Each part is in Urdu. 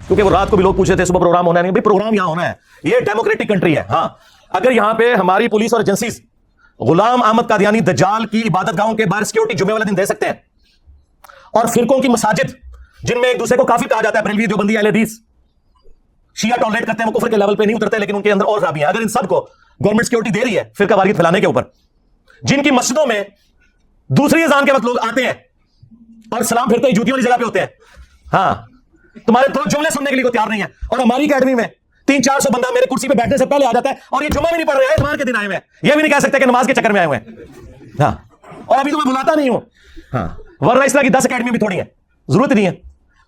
کیونکہ وہ رات کو بھی لوگ پوچھے تھے صبح پروگرام ہونا ہے. نہیں بھائی, پروگرام یہاں ہونا ہے, یہ ڈیموکریٹک کنٹری ہے. ہاں اگر یہاں پہ ہماری پولیس اور ایجنسیز غلام احمد قادیانی دجال کی عبادت گاہوں کے باہر سیکورٹی جمعے والے دن دے سکتے ہیں, اور فرقوں کی مساجد جن میں ایک دوسرے کو کافر کہا جاتا ہے, بریلوی, دیوبندی, اہل حدیث, شیعہ ٹالریٹ کرتے ہیں, وہ کفر کے لیول پہ نہیں اترتے, لیکن ان کے اندر اور خرابیاں ہیں. اگر ان سب کو گورنمنٹ سیکورٹی دے رہی ہے فرقہ واریت پھیلانے کے اوپر, جن کی مسجدوں میں دوسری اذان کے وقت لوگ آتے ہیں اور سلام پھرتے ہی جوتی والی جگہ پہ ہوتے ہیں, ہاں تمہارے دو جملے سننے کے لیے کوئی تیار نہیں ہے, اور ہماری اکیڈمی میں 300-400 بندہ میرے کرسی پہ بیٹھنے سے پہلے آ جاتا ہے, اور یہ جمعہ بھی نہیں پڑھ رہے ہیں, اتوار کے دن آئے ہوئے ہیں, یہ بھی نہیں کہہ سکتے کہ نماز کے چکر میں آئے ہوئے ہیں. ہاں اور ابھی تو میں بلاتا نہیں ہوں, ہاں ورنہ اس طرح کی 10 اکیڈمی بھی تھوڑی ہے, ضرورت نہیں ہے.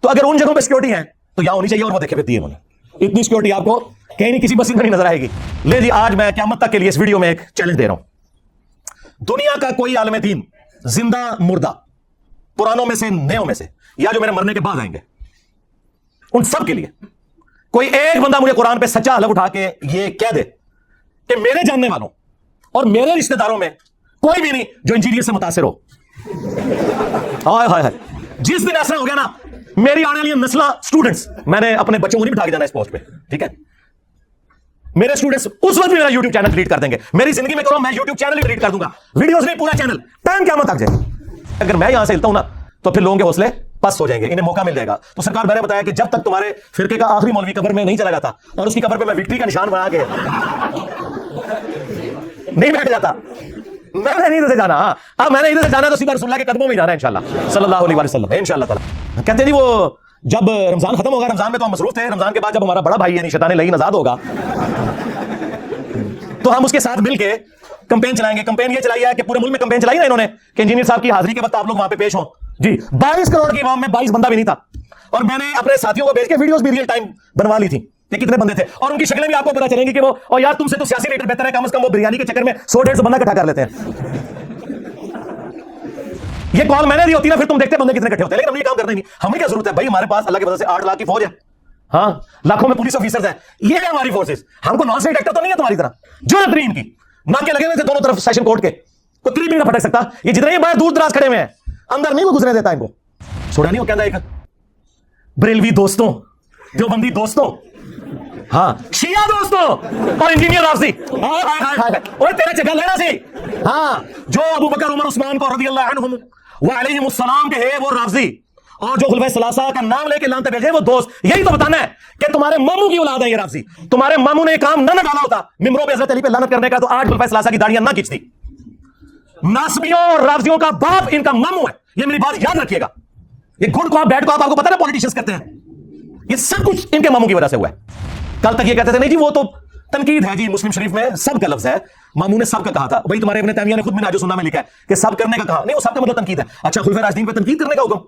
تو اگر ان جگہوں پہ سیکورٹی ہے تو یہاں ہونی چاہیے, اور وہ دیکھے پھرتی ہے انہوں نے, اتنی سیکورٹی آپ کو کہیں نہیں کسی مسجد میں نہیں نظر آئے گی. لے جی, آج میں قیامت تک کے لیے اس ویڈیو میں ایک چیلنج دے رہا ہوں. دنیا کا کوئی عالم دین, زندہ مردہ, پرانوں میں سے, نیوں میں سے, یا جو میرے مرنے کے بعد آئیں گے, ان سب کے لیے کوئی ایک بندہ مجھے قرآن پہ سچا حلف اٹھا کے یہ کہہ دے کہ میرے جاننے والوں اور میرے رشتہ داروں میں کوئی بھی نہیں جو انجینئر سے متاثر ہو. ہائے ہائے ہائے, جس دن ایسا ہو گیا نا, میری آنے والی نسلاں, اسٹوڈنٹس, میں نے اپنے بچوں کو نہیں بٹھا کے جانا اس پوسٹ پہ, ٹھیک ہے, میرے اسٹوڈنٹس اس وقت بھی میرا یوٹیوب چینل ڈیلیٹ کر دیں گے. میری زندگی میں کرو, میں یوٹیوب چینل بھی ڈیلیٹ کر دوں گا, ویڈیوز نہیں, پورا چینل, ٹائم قیامت تک جائے. اگر میں یہاں سے ہلتا ہوں نا تو پھر لوگوں کے حوصلے پست ہو جائیں گے, انہیں موقع مل جائے گا. تو سرکار میں نے بتایا کہ جب تک تمہارے فرقے کا آخری مولوی قبر میں نہیں چلا جاتا اور اس کی قبر پہ میں وکٹری کا نشان بنا کے نہیں بیٹھ جاتا, میں نہیں ادھر سے جانا. ہاں اب میں نے ادھر سے جانا تو سیدھا رسول اللہ کے قدموں میں جانا ہے انشاءاللہ صلی اللہ علیہ وسلم, انشاءاللہ تعالی. کہتے ہیں جی وہ جب رمضان ختم ہوگا, رمضان میں تو ہم مصروف تھے, رمضان کے بعد جب ہمارا بڑا بھائی یعنی شیطان لعین آزاد ہوگا تو ہم اس کے ساتھ مل کے کمپین چلائیں گے. کمپین یہ چلائی ہے کہ پورے ملک میں کمپین چلائی نا انہوں نے کہ انجینئر صاحب کی حاضری کے وقت آپ لوگ وہاں پہ پیش ہوں. جی 22 کروڑ کی عوام میں 22 بندہ بھی نہیں تھا, اور میں نے اپنے ساتھیوں کو بھیج کے ویڈیوز بھی ریئل ٹائم بنوا لی تھی کہ کتنے بندے تھے, اور ان کی شکلیں بھی آپ کو پتا چلیں گی کہ وہ, اور یار تم سے تو سیاسی لیڈر بہتر ہے, کم از کم وہ بریانی کے چکر میں 100-150 بندہ اکٹھا کر لیتے ہیں. یہ کال میں نے دی ہوتی نا, پھر تم دیکھتے بندے کتنے اکٹھے ہوتے ہیں, لیکن ہم یہ کام کرنا ہی نہیں. ہمیں کیا ضرورت ہے بھائی, ہمارے پاس اللہ کی وجہ سے 8 لاکھ کی فوج ہے, ہاں لاکھوں میں پولیس آفیسرز ہیں, یہ ہے ہماری فورسز. ہم کو نان اسٹیٹ ایکٹر تو نہیں ہے تمہاری طرح جو ترین کی ناکے لگے ہوئے تھے دونوں طرف سیشن کورٹ کے, کوئی قریب بھی نہ پھٹک سکتا. یہ جتنے ہی باہر دور دراز کھڑے ہوئے ہیں, اندر نہیں وہ گزرنے دیتا ان کو. چھوڑا نہیں وہ کہتا ایک بریلوی دوستوں, دیوبندی دوستوں, ہاں شیعہ دوستوں, اور انجینئر رافضی, اور تیرا جگہ لینا سی, ہاں جو ابو بکر عمر عثمان کو رضی اللہ عنہم وعلیہم السلام کے ہے وہ رافضی, اور جو خلفائے ثلاثہ کا نام لے کے لانتے بھیجے وہ دوست. یہی تو بتانا ہے کہ تمہارے ماموں کی اولاد ہے یہ رافضی. تمہارے ماموں نے یہ کام نہ ڈالا ہوتا ممبروں پہ حضرت علی پہ لعنت کرنے کا, تو آج خلفائے ثلاثہ کی داڑیاں نہ کھینچتی. ناصبیوں اور رافضیوں کا باپ ان کا ماموں ہے, یہ میری بات یاد رکھیے گا. یہ گڈ کو بیڈ کو آپ کو پتا نا پولیٹیشنز کرتے ہیں, یہ سب کچھ ان کے ماموں کی وجہ سے ہوا ہے. کل تک یہ کہتے تھے نہیں جی وہ تو تنقید ہے, جی مسلم شریف میں سب کا لفظ ہے, ماموں نے سب کا کہا تھا. بھائی تمہارے ابن تیمیہ نے خود منہاج السنہ میں لکھا ہے کہ سب کرنے کا کہا, نہیں وہ سب کا مطلب تنقید ہے. اچھا خلفائے راشدین پہ تنقید کرنے کا حکم,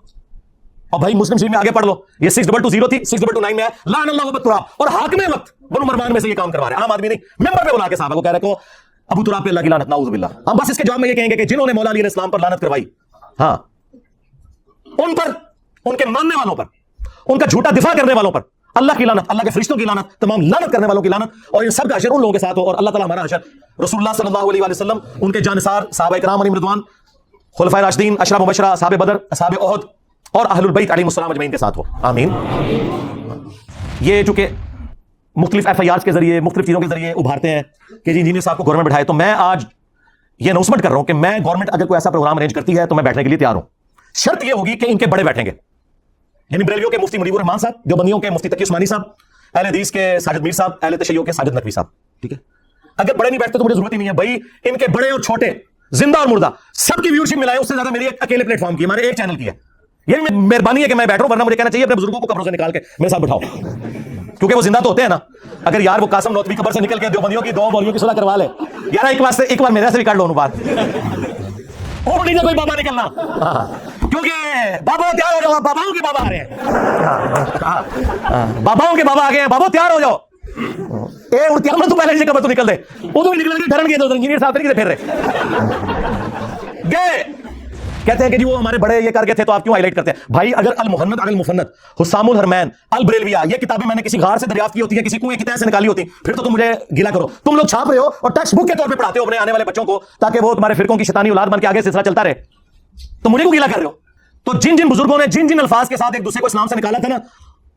اور بھائی مسلم شریف میں آگے پڑھ لو, یہ 6220 تھی, 6229 میں ہے لعن اللہ ابو تراب, اور حاکم وقت بنو مروان میں سے یہ کام کروا رہے ہیں, عام آدمی نہیں, ممبر پہ بلا کے صحابہ کو کہہ رہے کو ابو تراب پہ اللہ کی لعنت, نعوذ باللہ. ہم بس اس کے جواب میں یہ کہیں گے کہ جنہوں نے مولا علی علیہ السلام پر لعنت کروائی, ہاں ان پر, ان کے ماننے والوں پر, ان کا جھوٹا دفاع کرنے والوں پر اللہ کی لعنت, اللہ کے فرشتوں کی لعنت, تمام لعنت کرنے والوں کی لعنت, اور ان سب کا حشر ان لوگوں کے ساتھ ہو, اور اللہ تعالی ہمارا حشر رسول اللہ صلی اللہ علیہ وسلم, ان کے جانثار صحابہ کرام علیہم رضوان, خلفائے راشدین, اشرا مبشرہ, اصحاب بدر, اصحاب احد, اور اہل البیت علیہم السلام اجمعین کے ساتھ ہو, آمین. یہ چونکہ مختلف FIRs کے ذریعے, مختلف چیزوں کے ذریعے ابھارتے ہیں کہ جی انجینئر صاحب کو گورنمنٹ بٹھائے, تو میں آج یہ اناؤنسمنٹ کر رہا ہوں کہ میں گورنمنٹ اگر کوئی ایسا پروگرام ارینج کرتی ہے تو میں بیٹھنے کے لیے تیار ہوں. شرط یہ ہوگی کہ ان کے بڑے بیٹھیں گے, یعنی بریلیوں کے مفتی منیب الرحمان صاحب, دیوبندیوں کے مفتی تقی عثمانی صاحب, اہل حدیث کے ساجد میر صاحب, اہل تشیع کے ساجد نقوی صاحب, ٹھیک ہے. اگر بڑے نہیں بیٹھتے تو مجھے ضرورت ہی نہیں ہے بھائی, ان کے بڑے اور چھوٹے, زندہ اور مردہ, سب کی ویورشپ ملائے, اس سے زیادہ میری ایک اکیلے پلیٹ فارم کی, ہمارے ایک چینل کی ہے. یہ مہربانی ہے کہ میں بیٹھوں, ورنہ مجھے کہنا چاہیے اپنے بزرگوں کو قبروں سے نکال کے میرے ساتھ بٹھاؤ, کیونکہ وہ زندہ تو ہوتے ہیں نا. اگر یار وہ قاسم نوتوی قبر سے نکل کے دیوبندیوں کی 2 مولویوں کی صلح کروا لے, یار ایک بار میرے سے بھی کاٹ لو ان بات, اور نہیں کوئی بابا نکلنا, کیونکہ بابا تیار ہو جاؤ, باباؤں کے بابا آ رہے ہیں, باباؤں کے بابا آ گئے ہیں, بابا تیار ہو جاؤ. تو پہلے سے قبر تو نکل دے, وہ تو نکل کے ڈرن گئے, انجینئر صاحب طریقے سے پھر رہے گئے. کہتے ہیں کہ جی وہ ہمارے بڑے یہ کر گئے تھے تو آپ کیوں ہائی لائٹ کرتے ہیں؟ بھائی اگر المحنت علی المفند، حسام الحرمین، البریلویہ، یہ کتابیں میں نے کسی غار سے دریافت کی ہوتی ہیں، کسی کنویں کی تہ سے نکالی ہوتی، پھر تو تم مجھے گلا کرو. تم لوگ چھاپ رہے ہو اور ٹیکسٹ بک کے طور پہ پڑھاتے ہو اپنے آنے والے بچوں کو تاکہ وہ تمہارے فرقوں کی شیطانی اولاد بن کے آگے سلسلہ چلتا رہے، تو مجھے کو گلا کر رہے ہو. تو جن جن بزرگوں نے جن جن الفاظ کے ساتھ ایک دوسرے کو اسلام سے نکالا تھا نا،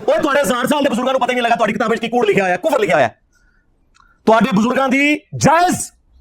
ਉਹ ਤੁਹਾਡੇ 1000 ਸਾਲ ਦੇ ਬਜ਼ੁਰਗਾਂ ਨੂੰ ਪਤਾ ਹੀ ਨਹੀਂ ਲੱਗਾ ਤੁਹਾਡੀ ਕਿਤਾਬ ਵਿੱਚ ਕੀ ਕੂੜ ਲਿਖਿਆ ਹੋਇਆ, ਕੁਫਰ ਲਿਖਿਆ ਹੋਇਆ। ਤੁਹਾਡੇ ਬਜ਼ੁਰਗਾਂ ਦੀ ਜਾਇਜ਼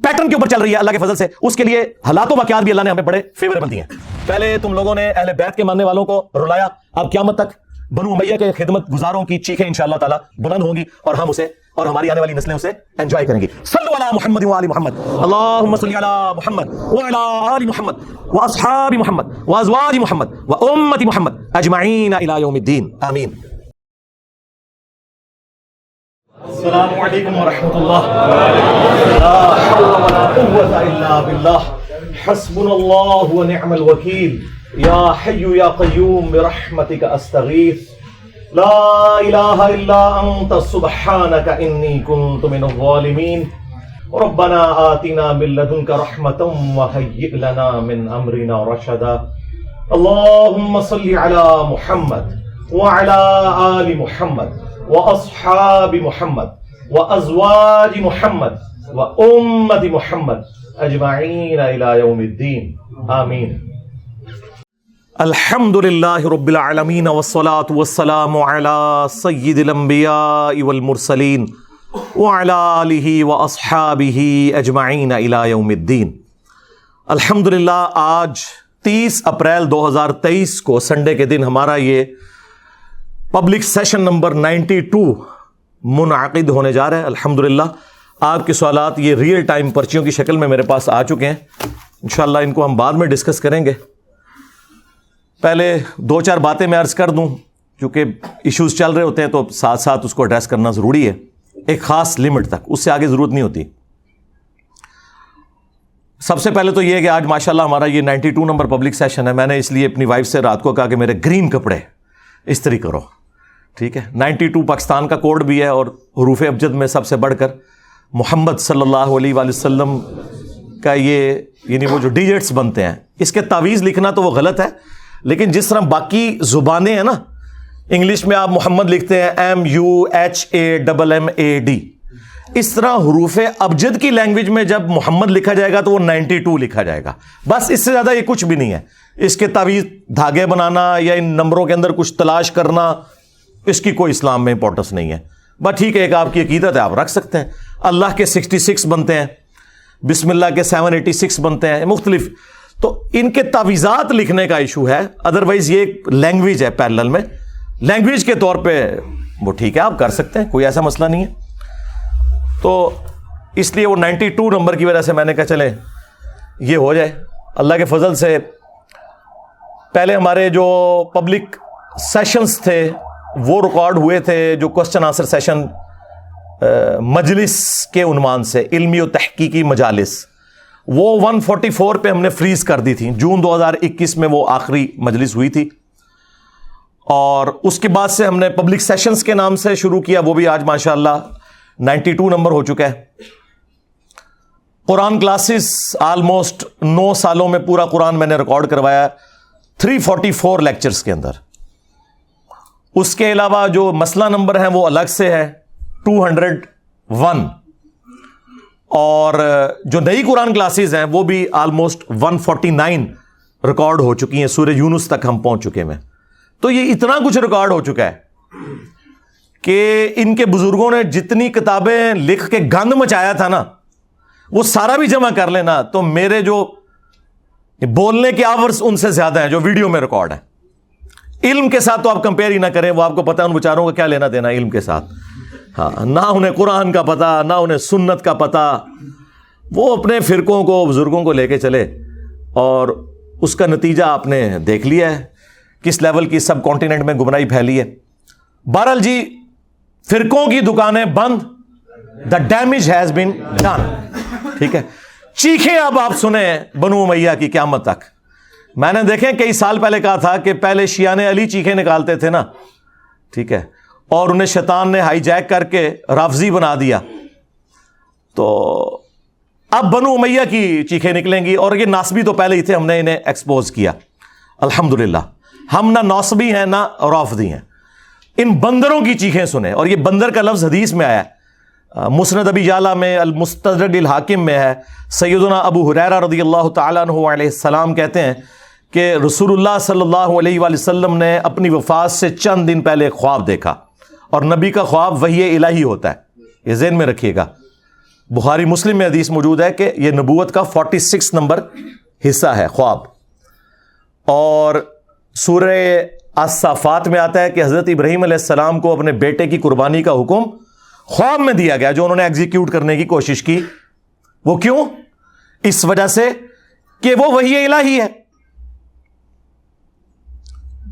پیٹرن کے اوپر چل رہی ہے اللہ کے فضل سے، اس کے لیے حالات و واقعات بھی اللہ نے ہمیں بڑے فیوریبل دیے ہیں۔ پہلے تم لوگوں نے اہل بیت کے ماننے والوں کو رلایا، اب قیامت تک بنو امیہ کے خدمت گزاروں کی چیخیں انشاءاللہ تعالی بلند ہوں گی، اور ہم اسے اور ہماری آنے والی نسلیں اسے انجوائے کریں گی۔ صلو علی محمد و آل محمد، اللہم صلی علی محمد وعلی آل محمد واصحاب محمد وازواج محمد وامت محمد اجمعین الی یوم الدین، آمین۔ السلام علیکم ورحمۃ اللہ، لا حول ولا قوۃ الا باللہ، حسبنا اللہ ونعم الوکیل، یا حی یا قیوم برحمتک استغیث، لا الہ الا انت سبحانک انی کنت من الظالمین، ربنا آتنا من لدنک رحمۃ وہیئ لنا من امرنا رشدا، اللہم صل علی محمد وعلی آل محمد واصحاب محمد وازواج محمد وامت محمد اجمعین الی یوم الدین، آمین۔ الحمد للہ رب العالمین والصلاة والسلام علی سید الانبیاء والمرسلین وعلی آلہ واصحابہ اجمعین الی یوم الدین۔ الحمد للہ آج 30 اپریل 2023 کو سنڈے کے دن ہمارا یہ پبلک سیشن نمبر 92 منعقد ہونے جا رہا ہے۔ الحمدللہ آپ کے سوالات یہ ریئل ٹائم پرچیوں کی شکل میں میرے پاس آ چکے ہیں، انشاءاللہ ان کو ہم بعد میں ڈسکس کریں گے۔ پہلے 2-4 باتیں میں عرض کر دوں، چونکہ ایشوز چل رہے ہوتے ہیں تو ساتھ ساتھ اس کو ایڈریس کرنا ضروری ہے، ایک خاص لمٹ تک، اس سے آگے ضرورت نہیں ہوتی۔ سب سے پہلے تو یہ ہے کہ آج ماشاءاللہ ہمارا یہ 92 نمبر پبلک سیشن ہے۔ میں نے اس لیے اپنی وائف سے رات کو کہا کہ میرے گرین کپڑے استری کرو، ٹھیک ہے۔ 92 پاکستان کا کوڈ بھی ہے، اور حروف ابجد میں سب سے بڑھ کر محمد صلی اللہ علیہ وآلہ وسلم کا یہ یعنی وہ جو ڈیجٹس بنتے ہیں، اس کے تعویذ لکھنا تو وہ غلط ہے، لیکن جس طرح باقی زبانیں ہیں نا، انگلش میں آپ محمد لکھتے ہیں MUHAMMAD، اس طرح حروف ابجد کی لینگویج میں جب محمد لکھا جائے گا تو وہ 92 لکھا جائے گا، بس اس سے زیادہ یہ کچھ بھی نہیں ہے۔ اس کے تعویذ دھاگے بنانا یا ان نمبروں کے اندر کچھ تلاش کرنا، اس کی کوئی اسلام میں امپورٹنس نہیں ہے۔ بس ٹھیک ہے، ایک آپ کی عقیدت ہے، آپ رکھ سکتے ہیں۔ اللہ کے 66 بنتے ہیں، بسم اللہ کے 786 بنتے ہیں، مختلف، تو ان کے تعویذات لکھنے کا ایشو ہے۔ ادروائز یہ ایک لینگویج ہے، پیرلل میں لینگویج کے طور پہ وہ ٹھیک ہے، آپ کر سکتے ہیں، کوئی ایسا مسئلہ نہیں ہے۔ تو اس لیے وہ 92 نمبر کی وجہ سے میں نے کہا چلیں یہ ہو جائے۔ اللہ کے فضل سے پہلے ہمارے جو پبلک سیشنز تھے وہ ریکارڈ ہوئے تھے، جو کوسچن آنسر سیشن مجلس کے عنوان سے، علمی و تحقیقی مجالس، وہ 144 پہ ہم نے فریز کر دی تھی۔ جون 2021 میں وہ آخری مجلس ہوئی تھی، اور اس کے بعد سے ہم نے پبلک سیشنز کے نام سے شروع کیا، وہ بھی آج ماشاءاللہ 92 نمبر ہو چکا ہے۔ قرآن کلاسز آلموسٹ 9 سالوں میں پورا قرآن میں نے ریکارڈ کروایا 344 لیکچرز کے اندر۔ اس کے علاوہ جو مسئلہ نمبر ہیں وہ الگ سے ہے 201، اور جو نئی قرآن کلاسز ہیں وہ بھی آلموسٹ 149 ریکارڈ ہو چکی ہیں، سورہ یونس تک ہم پہنچ چکے ہیں۔ تو یہ اتنا کچھ ریکارڈ ہو چکا ہے کہ ان کے بزرگوں نے جتنی کتابیں لکھ کے گند مچایا تھا نا، وہ سارا بھی جمع کر لینا تو میرے جو بولنے کے آورز ان سے زیادہ ہیں جو ویڈیو میں ریکارڈ ہے۔ علم کے ساتھ تو آپ کمپیئر ہی نہ کریں، وہ آپ کو پتا ہے ان بیچاروں کا کیا لینا دینا علم کے ساتھ، ہاں، نہ انہیں قرآن کا پتا، نہ انہیں سنت کا پتا، وہ اپنے فرقوں کو، بزرگوں کو لے کے چلے، اور اس کا نتیجہ آپ نے دیکھ لیا ہے کس لیول کی سب کانٹیننٹ میں گمراہی پھیلی ہے۔ بہرحال جی، فرقوں کی دکانیں بند، the damage has been done, ٹھیک ہے۔ چیخیں اب آپ سنیں بنو امیہ کی قیامت تک۔ میں نے دیکھیں کئی سال پہلے کہا تھا کہ پہلے شیعان علی چیخیں نکالتے تھے نا، ٹھیک ہے، اور انہیں شیطان نے ہائی جیک کر کے رافضی بنا دیا، تو اب بنو امیہ کی چیخیں نکلیں گی، اور یہ ناصبی تو پہلے ہی تھے، ہم نے انہیں ایکسپوز کیا الحمدللہ۔ ہم نہ ناصبی ہیں نہ رافضی ہیں، ان بندروں کی چیخیں سنیں۔ اور یہ بندر کا لفظ حدیث میں آیا ہے، مسند ابی یعلا میں، المستدرک للحاکم میں ہے۔ سیدنا ابو ہریرہ رضی اللہ تعالیٰ عنہ علیہ السلام کہتے ہیں کہ رسول اللہ صلی اللہ علیہ وآلہ وسلم نے اپنی وفات سے چند دن پہلے خواب دیکھا، اور نبی کا خواب وحی الہی ہوتا ہے، یہ ذہن میں رکھیے گا۔ بخاری مسلم میں حدیث موجود ہے کہ یہ نبوت کا 46 نمبر حصہ ہے خواب. اور سورہ الصافات میں آتا ہے کہ حضرت ابراہیم علیہ السلام کو اپنے بیٹے کی قربانی کا حکم خواب میں دیا گیا جو انہوں نے ایگزیکیوٹ کرنے کی کوشش کی. وہ کیوں؟ اس وجہ سے کہ وہ وحی الہی ہے.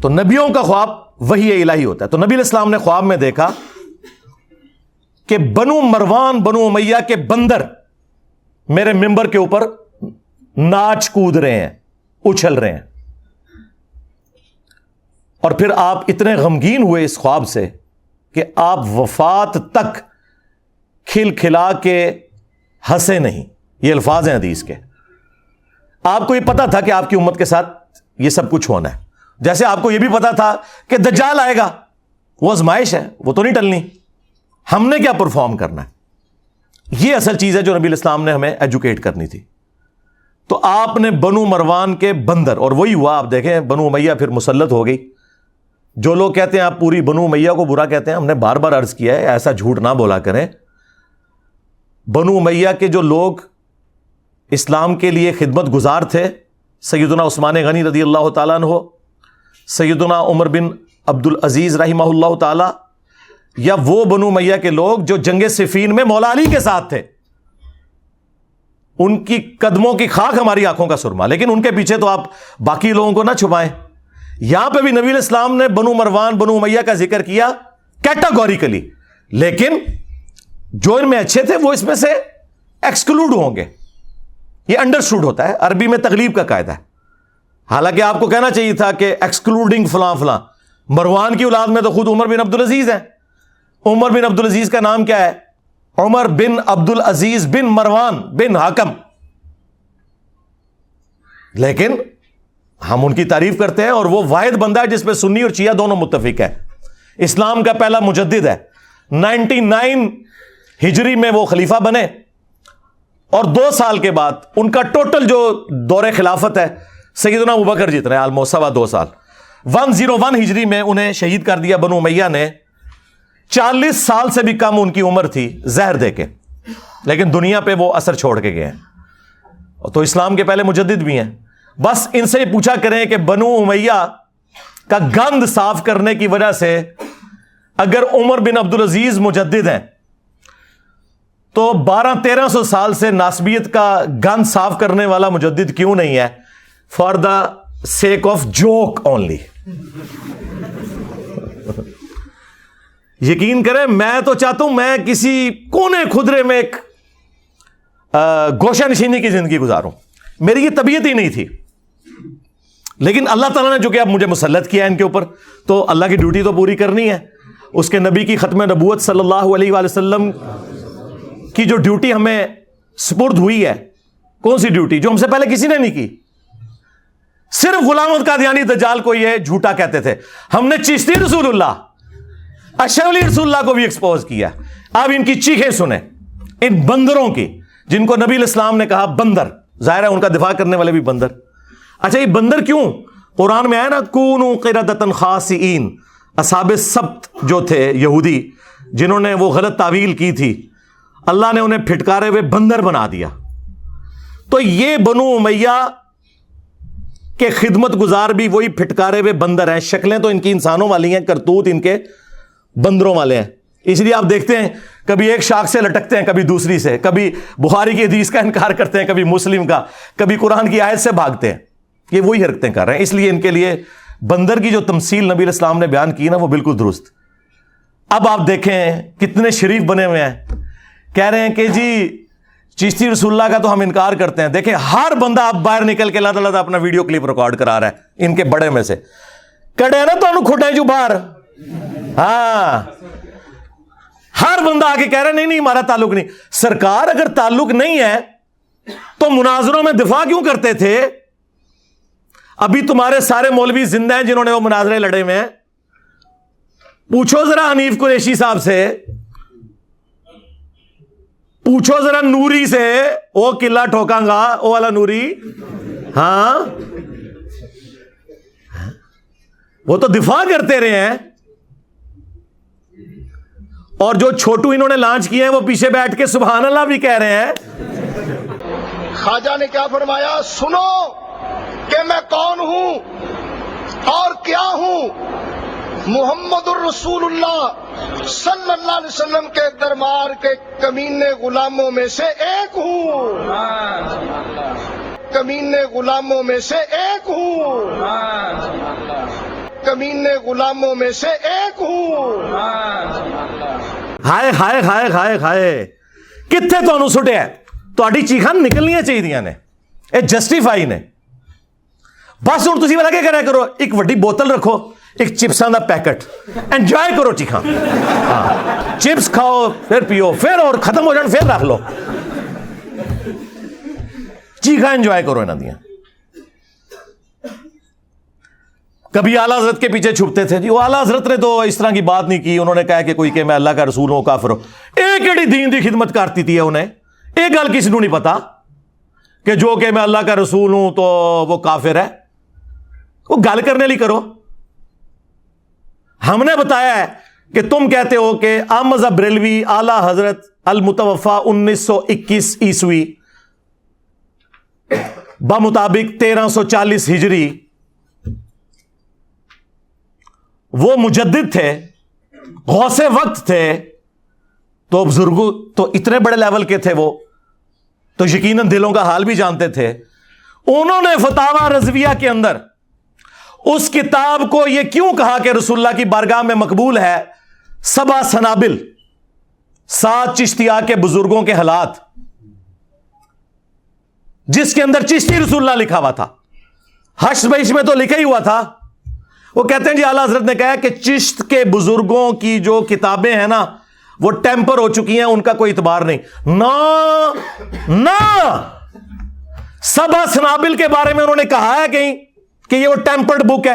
تو نبیوں کا خواب وحی الہی ہوتا ہے. تو نبی علیہ السلام نے خواب میں دیکھا کہ بنو مروان بنو امیہ کے بندر میرے ممبر کے اوپر ناچ کود رہے ہیں, اچھل رہے ہیں. اور پھر آپ اتنے غمگین ہوئے اس خواب سے کہ آپ وفات تک کھل کھلا کے ہنسے نہیں. یہ الفاظ ہیں حدیث کے. آپ کو یہ پتا تھا کہ آپ کی امت کے ساتھ یہ سب کچھ ہونا ہے. جیسے آپ کو یہ بھی پتا تھا کہ دجال آئے گا, وہ آزمائش ہے, وہ تو نہیں ٹلنی. ہم نے کیا پرفارم کرنا ہے, یہ اصل چیز ہے جو نبی الاسلام نے ہمیں ایجوکیٹ کرنی تھی. تو آپ نے بنو مروان کے بندر, اور وہی ہوا. آپ دیکھیں بنو امیہ پھر مسلط ہو گئی. جو لوگ کہتے ہیں آپ پوری بنو امیہ کو برا کہتے ہیں, ہم نے بار بار عرض کیا ہے ایسا جھوٹ نہ بولا کریں. بنو امیہ کے جو لوگ اسلام کے لیے خدمت گزار تھے, سیدنا عثمان غنی رضی اللہ تعالیٰ عنہ, سیدنا عمر بن عبد العزیز رحمہ اللہ تعالی, یا وہ بنو امیہ کے لوگ جو جنگ صفین میں مولا علی کے ساتھ تھے, ان کی قدموں کی خاک ہماری آنکھوں کا سرما. لیکن ان کے پیچھے تو آپ باقی لوگوں کو نہ چھپائیں. یہاں پہ بھی نبی علیہ السلام نے بنو مروان بنو امیہ کا ذکر کیا کیٹاگوریکلی, لیکن جو ان میں اچھے تھے وہ اس میں سے ایکسکلوڈ ہوں گے. یہ انڈرسٹوڈ ہوتا ہے, عربی میں تغلیب کا قاعدہ ہے. حالانکہ آپ کو کہنا چاہیے تھا کہ ایکسکلوڈنگ فلاں فلاں. مروان کی اولاد میں تو خود عمر بن عبد العزیز ہیں. عمر بن عبد العزیز کا نام کیا ہے؟ عمر بن عبد العزیز بن مروان بن حاکم. لیکن ہم ان کی تعریف کرتے ہیں, اور وہ واحد بندہ ہے جس پہ سنی اور شیعہ دونوں متفق ہے. اسلام کا پہلا مجدد ہے. 99 ہجری میں وہ خلیفہ بنے, اور 2 سال کے بعد ان کا ٹوٹل جو دور خلافت ہے سیدنا ابوبکر جتنا ہے, آلموسٹ 2.25 سال. 101 ہجری میں انہیں شہید کر دیا بنو امیہ نے. 40 سال سے بھی کم ان کی عمر تھی زہر دے کے, لیکن دنیا پہ وہ اثر چھوڑ کے گئے ہیں. تو اسلام کے پہلے مجدد بھی ہیں. بس ان سے پوچھا کریں کہ بنو امیہ کا گند صاف کرنے کی وجہ سے اگر عمر بن عبد العزیز مجدد ہیں تو 1200-1300 سال سے ناسبیت کا گند صاف کرنے والا مجدد کیوں نہیں ہے؟ For the sake of joke only. یقین کریں, میں تو چاہتا ہوں میں کسی کونے خدرے میں ایک گوشہ نشینی کی زندگی گزاروں. میری یہ طبیعت ہی نہیں تھی, لیکن اللہ تعالیٰ نے جو کہ اب مجھے مسلط کیا ان کے اوپر, تو اللہ کی ڈیوٹی تو پوری کرنی ہے. اس کے نبی کی ختم نبوت صلی اللہ علیہ وآلہ وسلم کی جو ڈیوٹی ہمیں سپرد ہوئی ہے, کون سی ڈیوٹی جو ہم سے پہلے کسی نے نہیں کی. صرف غلام احمد قادیانی دجال کو یہ جھوٹا کہتے تھے. ہم نے چشتی رسول اللہ, اشرف علی رسول اللہ کو بھی ایکسپوز کیا. اب ان کی چیخیں سنیں, ان بندروں کی, جن کو نبی علیہ السلام نے کہا بندر. ظاہر ہے ان کا دفاع کرنے والے بھی بندر. اچھا یہ بندر کیوں؟ قرآن میں آیا نا کونوا قردۃ خاسئین. اصحاب السبت جو تھے یہودی, جنہوں نے وہ غلط تعویل کی تھی, اللہ نے انہیں پھٹکارے ہوئے بندر بنا دیا. تو یہ بنو امیہ کے خدمت گزار بھی وہی پھٹکارے ہوئے بندر ہیں. شکلیں تو ان کی انسانوں والی ہیں, کرتوت ان کے بندروں والے ہیں. اس لیے آپ دیکھتے ہیں کبھی ایک شاخ سے لٹکتے ہیں, کبھی دوسری سے, کبھی بخاری کی حدیث کا انکار کرتے ہیں, کبھی مسلم کا, کبھی قرآن کی آیت سے بھاگتے ہیں. یہ وہی حرکتیں کر رہے ہیں. اس لیے ان کے لیے بندر کی جو تمثیل نبی علیہ السلام نے بیان کی نا, وہ بالکل درست. اب آپ دیکھیں کتنے شریف بنے ہوئے ہیں, کہہ رہے ہیں کہ جی چشتی رسول اللہ کا تو ہم انکار کرتے ہیں. دیکھیں ہر بندہ اب باہر نکل کے اللہ تعالیٰ اپنا ویڈیو کلپ ریکارڈ کرا رہا ہے. ان کے بڑے میں سے کڑے نا تو کھٹے جو باہر, ہاں ہر بندہ آ کے کہہ رہا ہے نہیں نہیں ہمارا تعلق نہیں. سرکار اگر تعلق نہیں ہے تو مناظروں میں دفاع کیوں کرتے تھے؟ ابھی تمہارے سارے مولوی زندہ ہیں جنہوں نے وہ مناظرے لڑے ہوئے ہیں. پوچھو ذرا حنیف قریشی صاحب سے, پوچھو ذرا نوری سے, وہ قلعہ ٹھوکاں گا وہ والا نوری, ہاں وہ تو دفاع کرتے رہے ہیں. اور جو چھوٹو انہوں نے لانچ کیے ہیں وہ پیچھے بیٹھ کے سبحان اللہ بھی کہہ رہے ہیں. خواجہ نے کیا فرمایا؟ سنو کہ میں کون ہوں اور کیا ہوں. محمد الرسول اللہ صلی اللہ علیہ وسلم کے دربار کے کمینے غلاموں میں سے ایک ہوں. کمینے غلاموں میں سے ایک ہوں. کمینے غلاموں میں سے ایک ہوں. ہائے ہائے ہائے ہائے ہائے کتنے تمہیں سٹیا تہاڈی چیخاں نکلنیاں چاہیے نے یہ جسٹیفائی نے. بس ہوں تسی والا کیا کریا کرو ایک وڈی بوتل رکھو ایک چپساں دا پیکٹ انجوائے کرو چیخاں. چپس کھاؤ پھر پیو پھر اور ختم ہو جان پھر رکھ لو. چیخاں انجوائے کرو انہاں دیاں. کبھی اعلیٰ حضرت کے پیچھے چھپتے تھے جی وہ اعلیٰ حضرت نے تو اس طرح کی بات نہیں کی. انہوں نے کہا کہ کوئی کہ میں اللہ کا رسول ہوں کافر ہوں. ایک ایڈی دین دی خدمت کرتی تھی انہیں. ایک گل کسی کو نہیں پتا کہ جو کہ میں اللہ کا رسول ہوں تو وہ کافر ہے. وہ گل کرنے لی کرو. ہم نے بتایا ہے کہ تم کہتے ہو کہ احمد بریلوی اعلیٰ حضرت المتوفا 1921 عیسوی بمطابق 1340 ہجری وہ مجدد تھے غوث وقت تھے. تو بزرگوں تو اتنے بڑے لیول کے تھے وہ تو یقیناً دلوں کا حال بھی جانتے تھے. انہوں نے فتاوی رضویہ کے اندر اس کتاب کو یہ کیوں کہا کہ رسول اللہ کی بارگاہ میں مقبول ہے 7 سنابل 7 چشتیہ کے بزرگوں کے حالات جس کے اندر چشتی رسول اللہ لکھا ہوا تھا. حشر بیش میں تو لکھا ہی ہوا تھا. وہ کہتے ہیں جی اعلیٰ حضرت نے کہا کہ چشت کے بزرگوں کی جو کتابیں ہیں نا وہ ٹیمپر ہو چکی ہیں ان کا کوئی اعتبار نہیں. نہ 7 سنابل کے بارے میں انہوں نے کہا ہے کہیں کہ یہ وہ ٹیمپرڈ بک ہے.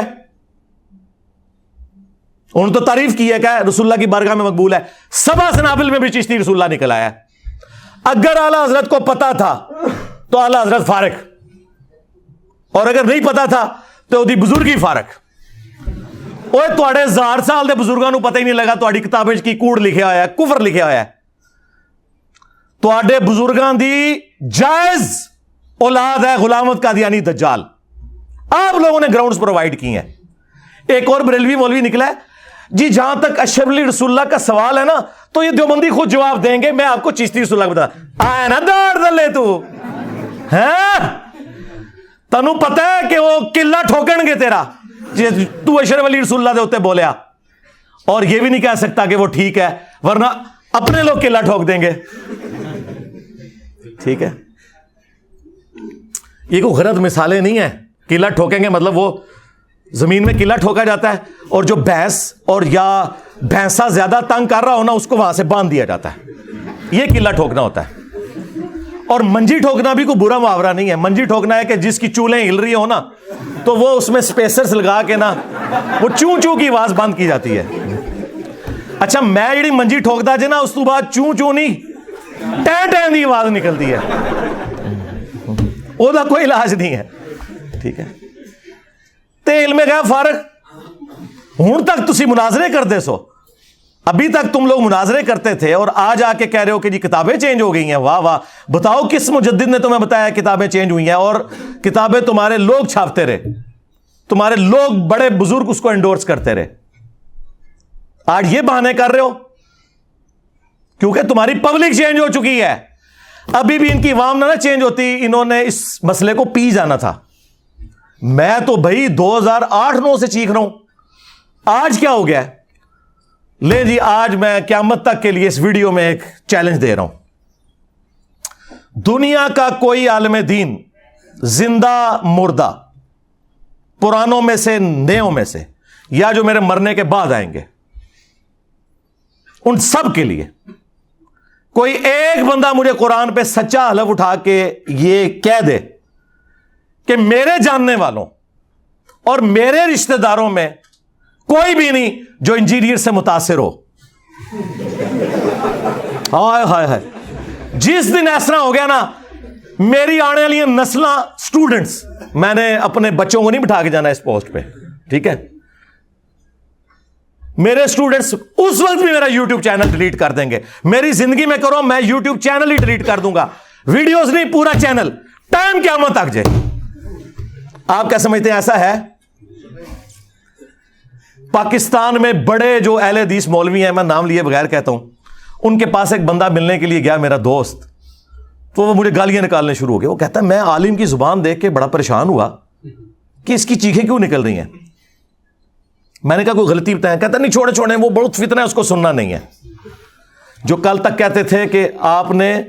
انہوں نے تو تعریف کی ہے کہ رسول اللہ کی بارگاہ میں مقبول ہے. 7 سنابل میں بھی چشتی رسول اللہ نکل آیا. اگر اعلیٰ حضرت کو پتا تھا تو اعلیٰ حضرت فارغ اور اگر نہیں پتا تھا تو دی بزرگی فارغ. اوے تواڈے 1000 سال دے بزرگاں نو پتہ ہی نہیں لگا تواڈی کتابیں کی کوڑ لکھیا ہوا ہے کفر لکھیا ہوا ہے. تواڈے بزرگاں دی جائز اولاد ہے غلامت قادیانی دجال. آپ لوگوں نے گراؤنڈز پرووائڈ کی ہیں. ایک اور بریلوی مولوی نکلا ہے جی جہاں تک اشرف علی رسول اللہ کا سوال ہے نا تو یہ دیوبندی خود جواب دیں گے. میں آپ کو چشتی رسول اللہ بتا آیا نا دوڑ دلے تو تنوں پتہ ہے کہ وہ قلعہ ٹھوکن گے تیرا تو اشرف علی رسول اللہ دے ہوتے بولیا. اور یہ بھی نہیں کہہ سکتا کہ وہ ٹھیک ہے ورنہ اپنے لوگ قلعہ ٹھوک دیں گے. ٹھیک ہے یہ کوئی غلط مثالیں نہیں ہیں. قلعہ ٹھوکیں گے مطلب وہ زمین میں قلعہ ٹھوکا جاتا ہے اور جو بھینس اور یا بھینسا زیادہ تنگ کر رہا ہونا اس کو وہاں سے باندھ دیا جاتا ہے. یہ قلعہ ٹھوکنا ہوتا ہے. اور منجی ٹھوکنا بھی کوئی برا محاورہ نہیں ہے. منجی ٹھوکنا ہے کہ جس کی چولیں ہل رہی ہو نا تو وہ اس میں سپیسرز لگا کے نا وہ چوں چوں کی آواز بند کی جاتی ہے. اچھا میں جڑی منجی ٹھوکدا جے نا اس تو بعد چوں چوں نہیں ٹین ٹین دی آواز نکلتی ہے. وہ دا کوئی علاج نہیں ہے. ٹھیک ہے تے علم غیب فارغ. ہن تک تسی مناظرے کرتے سو. ابھی تک تم لوگ مناظرے کرتے تھے اور آج آ کے کہہ رہے ہو کہ جی کتابیں چینج ہو گئی ہیں. واہ واہ. بتاؤ کس مجدد نے تمہیں بتایا کتابیں چینج ہوئی ہیں؟ اور کتابیں تمہارے لوگ چھاپتے رہے. تمہارے لوگ بڑے بزرگ اس کو انڈورس کرتے رہے. آج یہ بہانے کر رہے ہو کیونکہ تمہاری پبلک چینج ہو چکی ہے. ابھی بھی ان کی عوام نہ چینج ہوتی انہوں نے اس مسئلے کو پی جانا تھا. میں تو بھائی 2008-9 سے چیخ رہا ہوں. آج کیا ہو گیا؟ لے جی آج میں قیامت تک کے لیے اس ویڈیو میں ایک چیلنج دے رہا ہوں. دنیا کا کوئی عالم دین زندہ مردہ پرانوں میں سے نیوں میں سے یا جو میرے مرنے کے بعد آئیں گے ان سب کے لیے کوئی ایک بندہ مجھے قرآن پہ سچا حلف اٹھا کے یہ کہہ دے کہ میرے جاننے والوں اور میرے رشتہ داروں میں کوئی بھی نہیں جو انجینئر سے متاثر ہو. ہائے ہائے ہائے. جس دن ایسا ہو گیا نا میری آنے والی نسلاں سٹوڈنٹس میں نے اپنے بچوں کو نہیں بٹھا کے جانا اس پوسٹ پہ. ٹھیک ہے میرے اسٹوڈنٹس اس وقت بھی میرا یوٹیوب چینل ڈیلیٹ کر دیں گے. میری زندگی میں کرو میں یوٹیوب چینل ہی ڈیلیٹ کر دوں گا, ویڈیوز نہیں, پورا چینل, ٹائم قیامت تک جائے. آپ کیا سمجھتے ہیں ایسا ہے؟ پاکستان میں بڑے جو اہل حدیث مولوی ہیں, میں نام لیے بغیر کہتا ہوں, ان کے پاس ایک بندہ ملنے کے لیے گیا, میرا دوست, تو وہ مجھے گالیاں نکالنے شروع ہو گئے. وہ کہتا ہے میں عالم کی زبان دیکھ کے بڑا پریشان ہوا کہ اس کی چیخیں کیوں نکل رہی ہیں. میں نے کہا کوئی غلطی بتائیں. کہتا نہیں چھوڑے وہ بہت فتنہ ہے, اس کو سننا نہیں ہے. جو کل تک کہتے تھے کہ آپ نے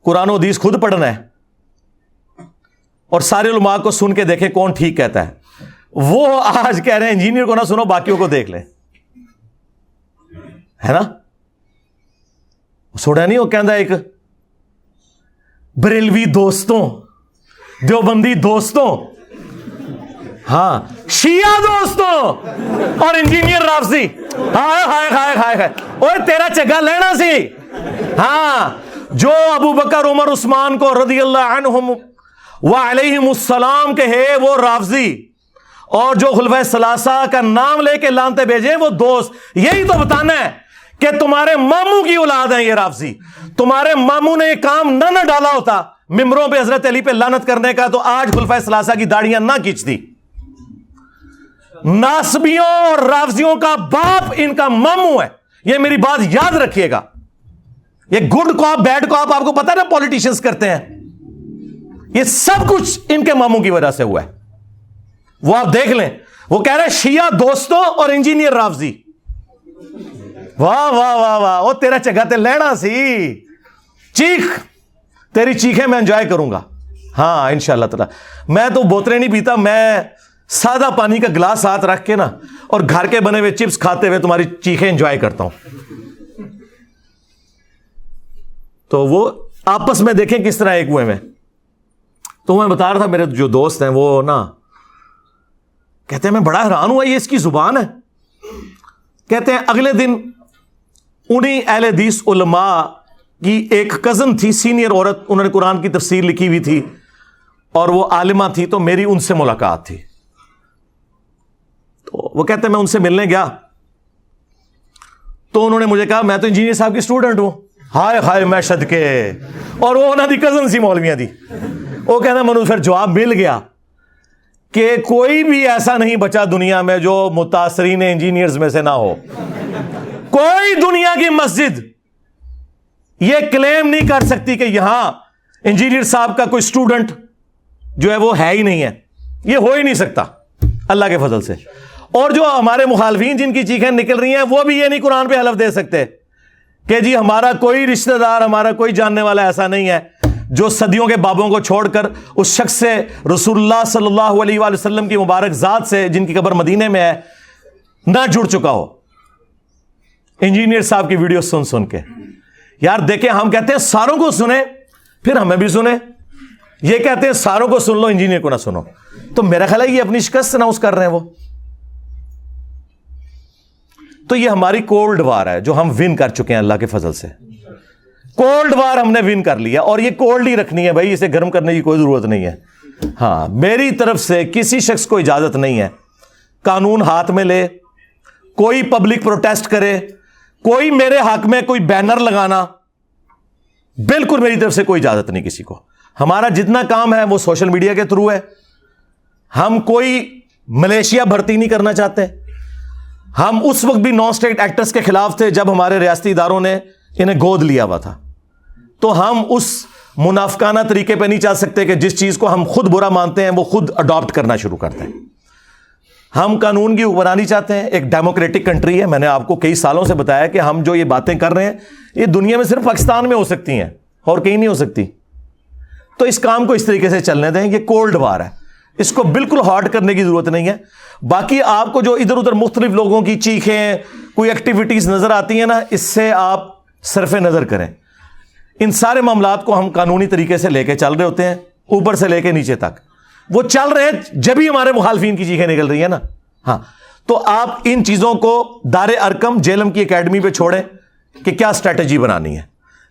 قرآن و حدیث خود پڑھنا ہے اور سارے علماء کو سن کے دیکھیں کون ٹھیک کہتا ہے, وہ آج کہہ رہے ہیں انجینئر کو نہ سنو باقیوں کو دیکھ لیں. ہے نا, سوڑا نہیں وہ کہندا ایک بریلوی دوستوں, دیوبندی دوستوں, ہاں شیعہ دوستوں اور انجینئر رافضی. ہائے ہائے ہائے ہائے ہائے, اوے تیرا چگا لینا سی. ہاں جو ابو بکر عمر عثمان کو رضی اللہ عنہم وعلیہم السلام کہے وہ رافضی, اور جو خلفائے ثلاثہ کا نام لے کے لانتے بھیجے وہ دوست. یہی تو بتانا ہے کہ تمہارے ماموں کی اولاد ہیں یہ رافضی. تمہارے ماموں نے یہ کام نہ ڈالا ہوتا ممبروں پہ حضرت علی پہ لعنت کرنے کا, تو آج خلفائے ثلاثہ کی داڑیاں نہ کھینچتی. ناسبیوں اور رافضیوں کا باپ ان کا ماموں ہے, یہ میری بات یاد رکھیے گا. یہ گڈ کاپ بیڈ کاپ آپ کو پتا نا پولیٹیشنز کرتے ہیں, یہ سب کچھ ان کے ماموں کی وجہ سے ہوا ہے. وہ آپ دیکھ لیں, وہ کہہ رہے ہیں شیعہ دوستوں اور انجینئر رافضی. واہ واہ واہ واہ, وہ تیرا چگا تے لینا سی. چیخ, تیری چیخیں میں انجوائے کروں گا. ہاں انشاءاللہ تعالی. میں تو بوتلیں نہیں پیتا, میں سادہ پانی کا گلاس ہاتھ رکھ کے نا اور گھر کے بنے ہوئے چپس کھاتے ہوئے تمہاری چیخیں انجوائے کرتا ہوں. تو وہ آپس میں دیکھیں کس طرح ایک ہوئے میں. تو میں بتا رہا تھا میرے جو دوست ہیں وہ نا کہتے ہیں میں بڑا حیران ہوا یہ اس کی زبان ہے. کہتے ہیں اگلے دن انہی اہل حدیث علماء کی ایک کزن تھی, سینئر عورت, انہوں نے قرآن کی تفسیر لکھی ہوئی تھی اور وہ عالمہ تھی, تو میری ان سے ملاقات تھی. تو وہ کہتے ہیں میں ان سے ملنے گیا تو انہوں نے مجھے کہا میں تو انجینئر صاحب کی اسٹوڈنٹ ہوں. ہائے ہائے میں صدقے, اور وہ انہوں دی کزن سی مولویاں دی. وہ کہنا منو پھر جواب مل گیا کہ کوئی بھی ایسا نہیں بچا دنیا میں جو متاثرین انجینئرز میں سے نہ ہو. کوئی دنیا کی مسجد یہ کلیم نہیں کر سکتی کہ یہاں انجینئر صاحب کا کوئی اسٹوڈنٹ جو ہے وہ ہے ہی نہیں ہے. یہ ہو ہی نہیں سکتا اللہ کے فضل سے. اور جو ہمارے مخالفین جن کی چیخیں نکل رہی ہیں وہ بھی یہ نہیں قرآن پہ حلف دے سکتے کہ جی ہمارا کوئی رشتہ دار, ہمارا کوئی جاننے والا ایسا نہیں ہے جو صدیوں کے بابوں کو چھوڑ کر اس شخص سے, رسول اللہ صلی اللہ علیہ وآلہ وسلم کی مبارک ذات سے جن کی قبر مدینے میں ہے, نہ جڑ چکا ہو. انجینئر صاحب کی ویڈیو سن سن کے یار دیکھیں, ہم کہتے ہیں ساروں کو سنیں پھر ہمیں بھی سنیں, یہ کہتے ہیں ساروں کو سن لو انجینئر کو نہ سنو. تو میرا خیال ہے یہ اپنی شکست اناؤنس کر رہے ہیں وہ. تو یہ ہماری کولڈ وار ہے جو ہم ون کر چکے ہیں اللہ کے فضل سے. کولڈ وار ہم نے ون کر لیا اور یہ کولڈ ہی رکھنی ہے بھائی, اسے گرم کرنے کی کوئی ضرورت نہیں ہے. ہاں میری طرف سے کسی شخص کو اجازت نہیں ہے قانون ہاتھ میں لے, کوئی پبلک پروٹیسٹ کرے, کوئی میرے حق میں کوئی بینر لگانا, بالکل میری طرف سے کوئی اجازت نہیں کسی کو. ہمارا جتنا کام ہے وہ سوشل میڈیا کے تھرو ہے. ہم کوئی ملیشیا بھرتی نہیں کرنا چاہتے. ہم اس وقت بھی نان اسٹیٹ ایکٹرز کے خلاف تھے جب ہمارے ریاستی اداروں نے انہیں گود لیا ہوا تھا. تو ہم اس منافقانہ طریقے پہ نہیں چل سکتے کہ جس چیز کو ہم خود برا مانتے ہیں وہ خود اڈاپٹ کرنا شروع کرتے ہیں. ہم قانون کی حکمرانی چاہتے ہیں, ایک ڈیموکریٹک کنٹری ہے. میں نے آپ کو کئی سالوں سے بتایا کہ ہم جو یہ باتیں کر رہے ہیں یہ دنیا میں صرف پاکستان میں ہو سکتی ہیں اور کہیں نہیں ہو سکتی. تو اس کام کو اس طریقے سے چلنے دیں. یہ کولڈ وار ہے, اس کو بالکل ہارڈ کرنے کی ضرورت نہیں ہے. باقی آپ کو جو ادھر ادھر مختلف لوگوں کی چیخیں, کوئی ایکٹیویٹیز نظر آتی ہیں نا, اس سے آپ صرف نظر کریں. ان سارے معاملات کو ہم قانونی طریقے سے لے کے چل رہے ہوتے ہیں, اوپر سے لے کے نیچے تک. وہ چل رہے ہیں جب ہی ہمارے مخالفین کی چیخیں نکل رہی ہیں نا. ہاں تو آپ ان چیزوں کو دار ارکم جیلم کی اکیڈمی پہ چھوڑیں کہ کیا اسٹریٹجی بنانی ہے.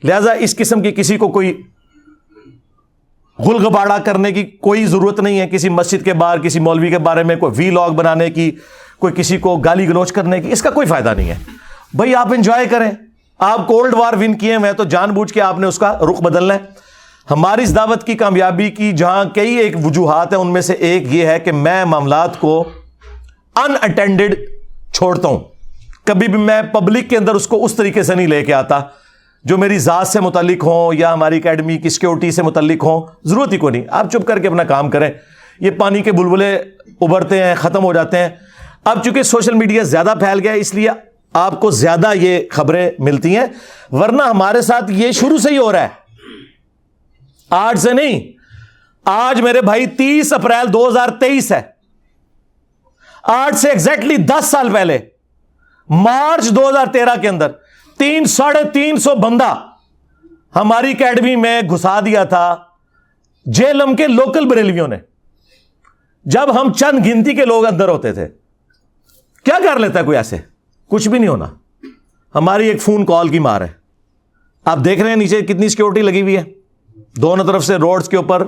لہذا اس قسم کی کسی کو کوئی غل غبارہ کرنے کی کوئی ضرورت نہیں ہے کسی مسجد کے باہر کسی مولوی کے بارے میں کوئی وی لاگ بنانے کی, کوئی کسی کو گالی گلوچ کرنے کی, اس کا کوئی فائدہ نہیں ہے. بھائی آپ انجوائے کریں, آپ کولڈ وار ون کیے ہوئے تو جان بوجھ کے آپ نے اس کا رخ بدلنا ہے. ہماری اس دعوت کی کامیابی کی جہاں کئی ایک وجوہات ہیں, ان میں سے ایک یہ ہے کہ میں معاملات کو ان اٹینڈڈ چھوڑتا ہوں. کبھی بھی میں پبلک کے اندر اس کو اس طریقے سے نہیں لے کے آتا جو میری ذات سے متعلق ہوں یا ہماری اکیڈمی کی سیکیورٹی سے متعلق ہوں. ضرورت ہی کوئی نہیں, آپ چپ کر کے اپنا کام کریں. یہ پانی کے بلبلے ابھرتے ہیں, ختم ہو جاتے ہیں. اب چونکہ سوشل میڈیا زیادہ پھیل گیا اس لیے آپ کو زیادہ یہ خبریں ملتی ہیں, ورنہ ہمارے ساتھ یہ شروع سے ہی ہو رہا ہے, آج سے نہیں. آج میرے بھائی 30 اپریل 2023 ہے. آج سے ایگزیکٹلی 10 سال پہلے مارچ 2013 کے اندر 350 بندہ ہماری اکیڈمی میں گھسا دیا تھا جیلم کے لوکل بریلویوں نے, جب ہم چند گنتی کے لوگ اندر ہوتے تھے. کیا کر لیتا ہے کوئی ایسے؟ کچھ بھی نہیں ہونا. ہماری ایک فون کال کی مار ہے. آپ دیکھ رہے ہیں نیچے کتنی سیکیورٹی لگی ہوئی ہے, دونوں طرف سے روڈز کے اوپر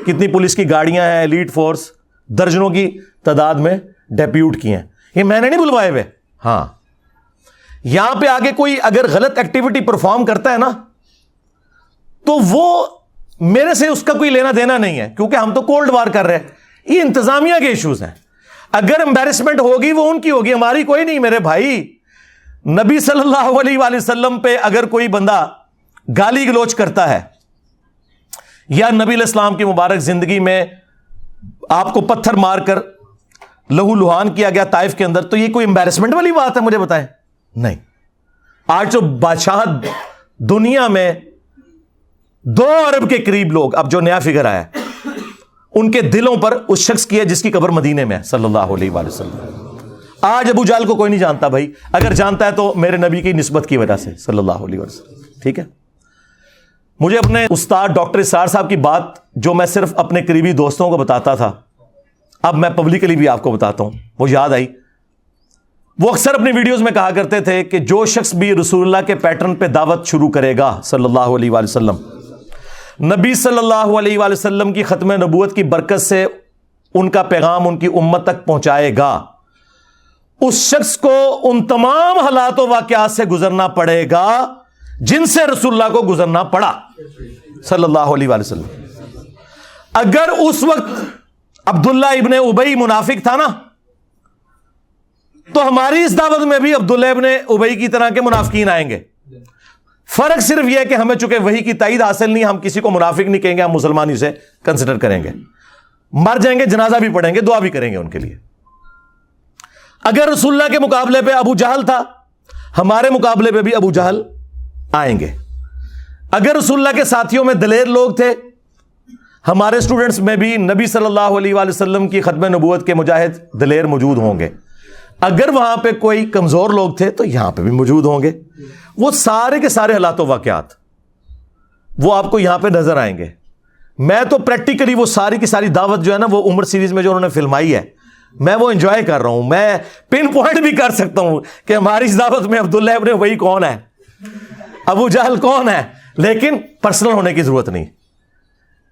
کتنی پولیس کی گاڑیاں ہیں, ایلیٹ فورس درجنوں کی تعداد میں ڈیپیوٹ کی ہیں. یہ میں نے نہیں بلوائے ہوئے. ہاں, یہاں پہ آگے کوئی اگر غلط ایکٹیویٹی پرفارم کرتا ہے نا تو وہ میرے سے اس کا کوئی لینا دینا نہیں ہے, کیونکہ ہم تو کولڈ وار کر رہے ہیں. یہ انتظامیہ کے ایشوز ہیں. اگر امبیرسمنٹ ہوگی وہ ان کی ہوگی, ہماری کوئی نہیں. میرے بھائی نبی صلی اللہ علیہ وآلہ وسلم پہ اگر کوئی بندہ گالی گلوچ کرتا ہے یا نبی علیہ السلام کی مبارک زندگی میں آپ کو پتھر مار کر لہو لہان کیا گیا طائف کے اندر, تو یہ کوئی امبیرسمنٹ والی بات ہے؟ مجھے بتائیں. نہیں. آج جو بادشاہ دنیا میں 2 ارب کے قریب لوگ, اب جو نیا فگر آیا ہے, ان کے دلوں پر اس شخص کی ہے جس کی قبر مدینے میں ہے صلی اللہ علیہ وآلہ وسلم. آج ابو جہل کو کوئی نہیں جانتا بھائی, اگر جانتا ہے تو میرے نبی کی نسبت کی وجہ سے صلی اللہ علیہ وسلم. ٹھیک ہے. مجھے اپنے استاد ڈاکٹر اسرار صاحب کی بات جو میں صرف اپنے قریبی دوستوں کو بتاتا تھا, اب میں پبلکلی بھی آپ کو بتاتا ہوں, وہ یاد آئی. وہ اکثر اپنی ویڈیوز میں کہا کرتے تھے کہ جو شخص بھی رسول اللہ کے پیٹرن پہ دعوت شروع کرے گا صلی اللہ علیہ وآلہ وسلم, نبی صلی اللہ علیہ وآلہ وسلم کی ختم نبوت کی برکت سے ان کا پیغام ان کی امت تک پہنچائے گا, اس شخص کو ان تمام حالات و واقعات سے گزرنا پڑے گا جن سے رسول اللہ کو گزرنا پڑا صلی اللہ علیہ وآلہ وسلم. اگر اس وقت عبداللہ ابن ابی منافق تھا نا, تو ہماری اس دعوت میں بھی عبداللہ ابن ابی کی طرح کے منافقین آئیں گے. فرق صرف یہ ہے کہ ہمیں چونکہ وحی کی تائید حاصل نہیں, ہم کسی کو منافق نہیں کہیں گے, ہم مسلمان اسے کنسیڈر کریں گے. مر جائیں گے, جنازہ بھی پڑھیں گے, دعا بھی کریں گے ان کے لیے. اگر رسول اللہ کے مقابلے پہ ابو جہل تھا, ہمارے مقابلے پہ بھی ابو جہل آئیں گے. اگر رسول اللہ کے ساتھیوں میں دلیر لوگ تھے, ہمارے اسٹوڈنٹس میں بھی نبی صلی اللہ علیہ وآلہ وسلم کی ختم نبوت کے مجاہد دلیر موجود ہوں گے. اگر وہاں پہ کوئی کمزور لوگ تھے تو یہاں پہ بھی موجود ہوں گے. وہ سارے کے سارے حالات و واقعات وہ آپ کو یہاں پہ نظر آئیں گے. میں تو پریکٹیکلی وہ ساری کی ساری دعوت جو ہے نا, وہ عمر سیریز میں جو انہوں نے فلمائی ہے, میں وہ انجوائے کر رہا ہوں. میں پن پوائنٹ بھی کر سکتا ہوں کہ ہماری اس دعوت میں عبداللہ ابن ابی کون ہے, ابو جہل کون ہے, لیکن پرسنل ہونے کی ضرورت نہیں.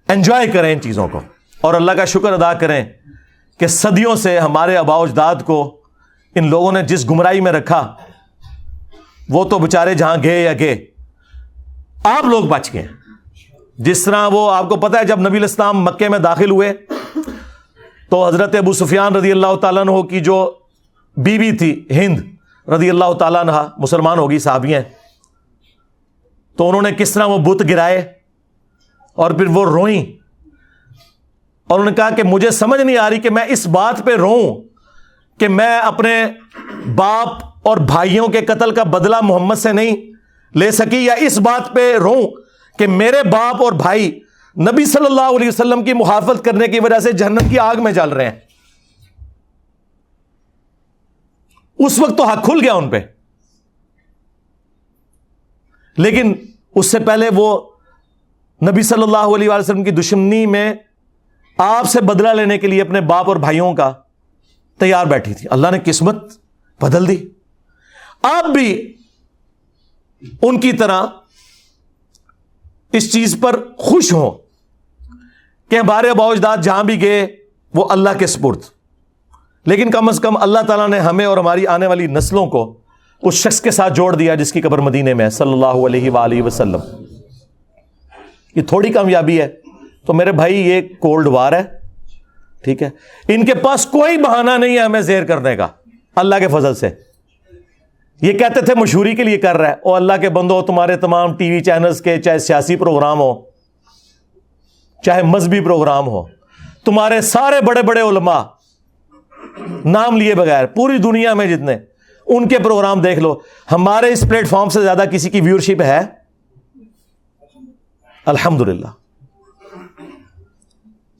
انجوائے کریں ان چیزوں کو, اور اللہ کا شکر ادا کریں کہ صدیوں سے ہمارے آباء و اجداد کو ان لوگوں نے جس گمراہی میں رکھا, وہ تو بےچارے جہاں گئے یا گئے, آپ لوگ بچ گئے. جس طرح وہ آپ کو پتا ہے جب نبی علیہ السلام مکے میں داخل ہوئے تو حضرت ابو سفیان رضی اللہ تعالیٰ عنہ کی جو بیوی تھی ہند رضی اللہ تعالیٰ عنہ, مسلمان ہوگی, صحابیہ ہیں, تو انہوں نے کس طرح وہ بت گرائے اور پھر وہ روئیں, اور انہوں نے کہا کہ مجھے سمجھ نہیں آ رہی کہ میں اس بات پہ روؤں کہ میں اپنے باپ اور بھائیوں کے قتل کا بدلہ محمد سے نہیں لے سکی, یا اس بات پہ روؤں کہ میرے باپ اور بھائی نبی صلی اللہ علیہ وسلم کی مخالفت کرنے کی وجہ سے جہنم کی آگ میں جل رہے ہیں. اس وقت تو حق کھل گیا ان پہ, لیکن اس سے پہلے وہ نبی صلی اللہ علیہ وسلم کی دشمنی میں آپ سے بدلہ لینے کے لیے اپنے باپ اور بھائیوں کا تیار بیٹھی تھی. اللہ نے قسمت بدل دی. آپ بھی ان کی طرح اس چیز پر خوش ہوں کہ ہمارے آباء و اجداد جہاں بھی گئے وہ اللہ کے سپرد، لیکن کم از کم اللہ تعالیٰ نے ہمیں اور ہماری آنے والی نسلوں کو اس شخص کے ساتھ جوڑ دیا جس کی قبر مدینے میں ہے صلی اللہ علیہ وآلہ وسلم. یہ تھوڑی کامیابی ہے. تو میرے بھائی یہ کولڈ وار ہے، ٹھیک ہے. ان کے پاس کوئی بہانہ نہیں ہے ہمیں زیر کرنے کا اللہ کے فضل سے. یہ کہتے تھے مشہوری کے لیے کر رہا ہے، اور اللہ کے بندو تمہارے تمام ٹی وی چینلز کے چاہے سیاسی پروگرام ہو چاہے مذہبی پروگرام ہو، تمہارے سارے بڑے بڑے علماء نام لیے بغیر پوری دنیا میں جتنے، ان کے پروگرام دیکھ لو، ہمارے اس پلیٹ فارم سے زیادہ کسی کی ویورشپ ہے؟ الحمدللہ.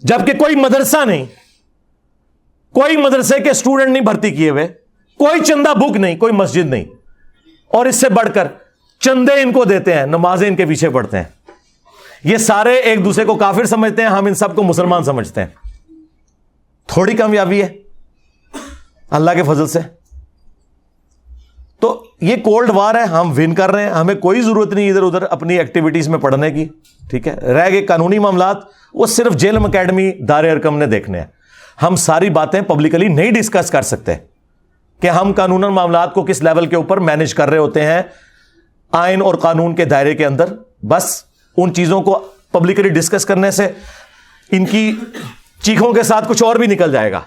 جبکہ کوئی مدرسہ نہیں، کوئی مدرسے کے اسٹوڈنٹ نہیں بھرتی کیے ہوئے، کوئی چندہ بک نہیں، کوئی مسجد نہیں، اور اس سے بڑھ کر چندے ان کو دیتے ہیں، نمازیں ان کے پیچھے پڑھتے ہیں. یہ سارے ایک دوسرے کو کافر سمجھتے ہیں، ہم ان سب کو مسلمان سمجھتے ہیں. تھوڑی کامیابی ہے اللہ کے فضل سے. تو یہ کولڈ وار ہے، ہم ون کر رہے ہیں، ہمیں کوئی ضرورت نہیں ادھر ادھر اپنی ایکٹیویٹیز میں پڑھنے کی، ٹھیک ہے. رہ گئے قانونی معاملات، وہ صرف جیلم اکیڈمی دار ارکم نے دیکھنے ہیں. ہم ساری باتیں پبلکلی نہیں ڈسکس کر سکتے کہ ہم قانون معاملات کو کس لیول کے اوپر مینج کر رہے ہوتے ہیں آئین اور قانون کے دائرے کے اندر. بس ان چیزوں کو پبلکلی ڈسکس کرنے سے ان کی چیخوں کے ساتھ کچھ اور بھی نکل جائے گا.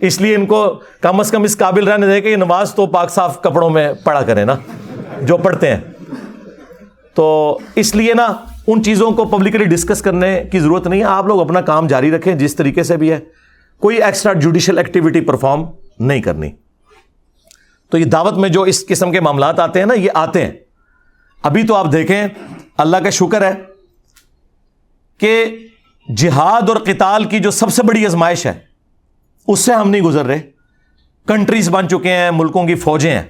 اس لیے ان کو کم از کم اس قابل رہنے دے کہ یہ نماز تو پاک صاف کپڑوں میں پڑھا کریں نا جو پڑھتے ہیں. تو اس لیے نا ان چیزوں کو پبلکلی ڈسکس کرنے کی ضرورت نہیں ہے. آپ لوگ اپنا کام جاری رکھیں جس طریقے سے بھی ہے، کوئی ایکسٹرا جوڈیشل ایکٹیویٹی پرفارم نہیں کرنی. تو یہ دعوت میں جو اس قسم کے معاملات آتے ہیں نا، یہ آتے ہیں. ابھی تو آپ دیکھیں اللہ کا شکر ہے کہ جہاد اور قتال کی جو سب سے بڑی آزمائش ہے اس سے ہم نہیں گزر رہے. کنٹریز بن چکے ہیں، ملکوں کی فوجیں ہیں.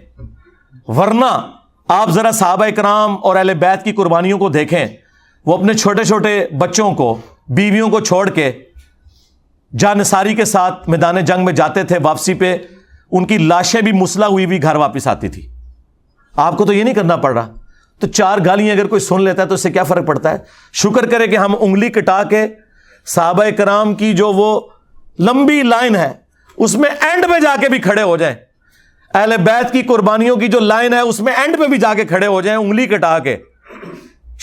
ورنہ آپ ذرا صحابہ کرام اور اہل بیت کی قربانیوں کو دیکھیں. وہ اپنے چھوٹے چھوٹے بچوں کو، بیویوں کو چھوڑ کے جانثاری کے ساتھ میدان جنگ میں جاتے تھے. واپسی پہ ان کی لاشیں بھی مسلح ہوئی بھی گھر واپس آتی تھی. آپ کو تو یہ نہیں کرنا پڑ رہا. تو چار گالیاں اگر کوئی سن لیتا ہے تو اس سے کیا فرق پڑتا ہے؟ شکر کرے کہ ہم انگلی کٹا کے صحابہ کرام کی جو وہ لمبی لائن ہے اس میں اینڈ میں جا کے بھی کھڑے ہو جائیں. اہل بیت کی قربانیوں کی جو لائن ہے اس میں اینڈ میں بھی جا کے کھڑے ہو جائیں، انگلی کٹا کے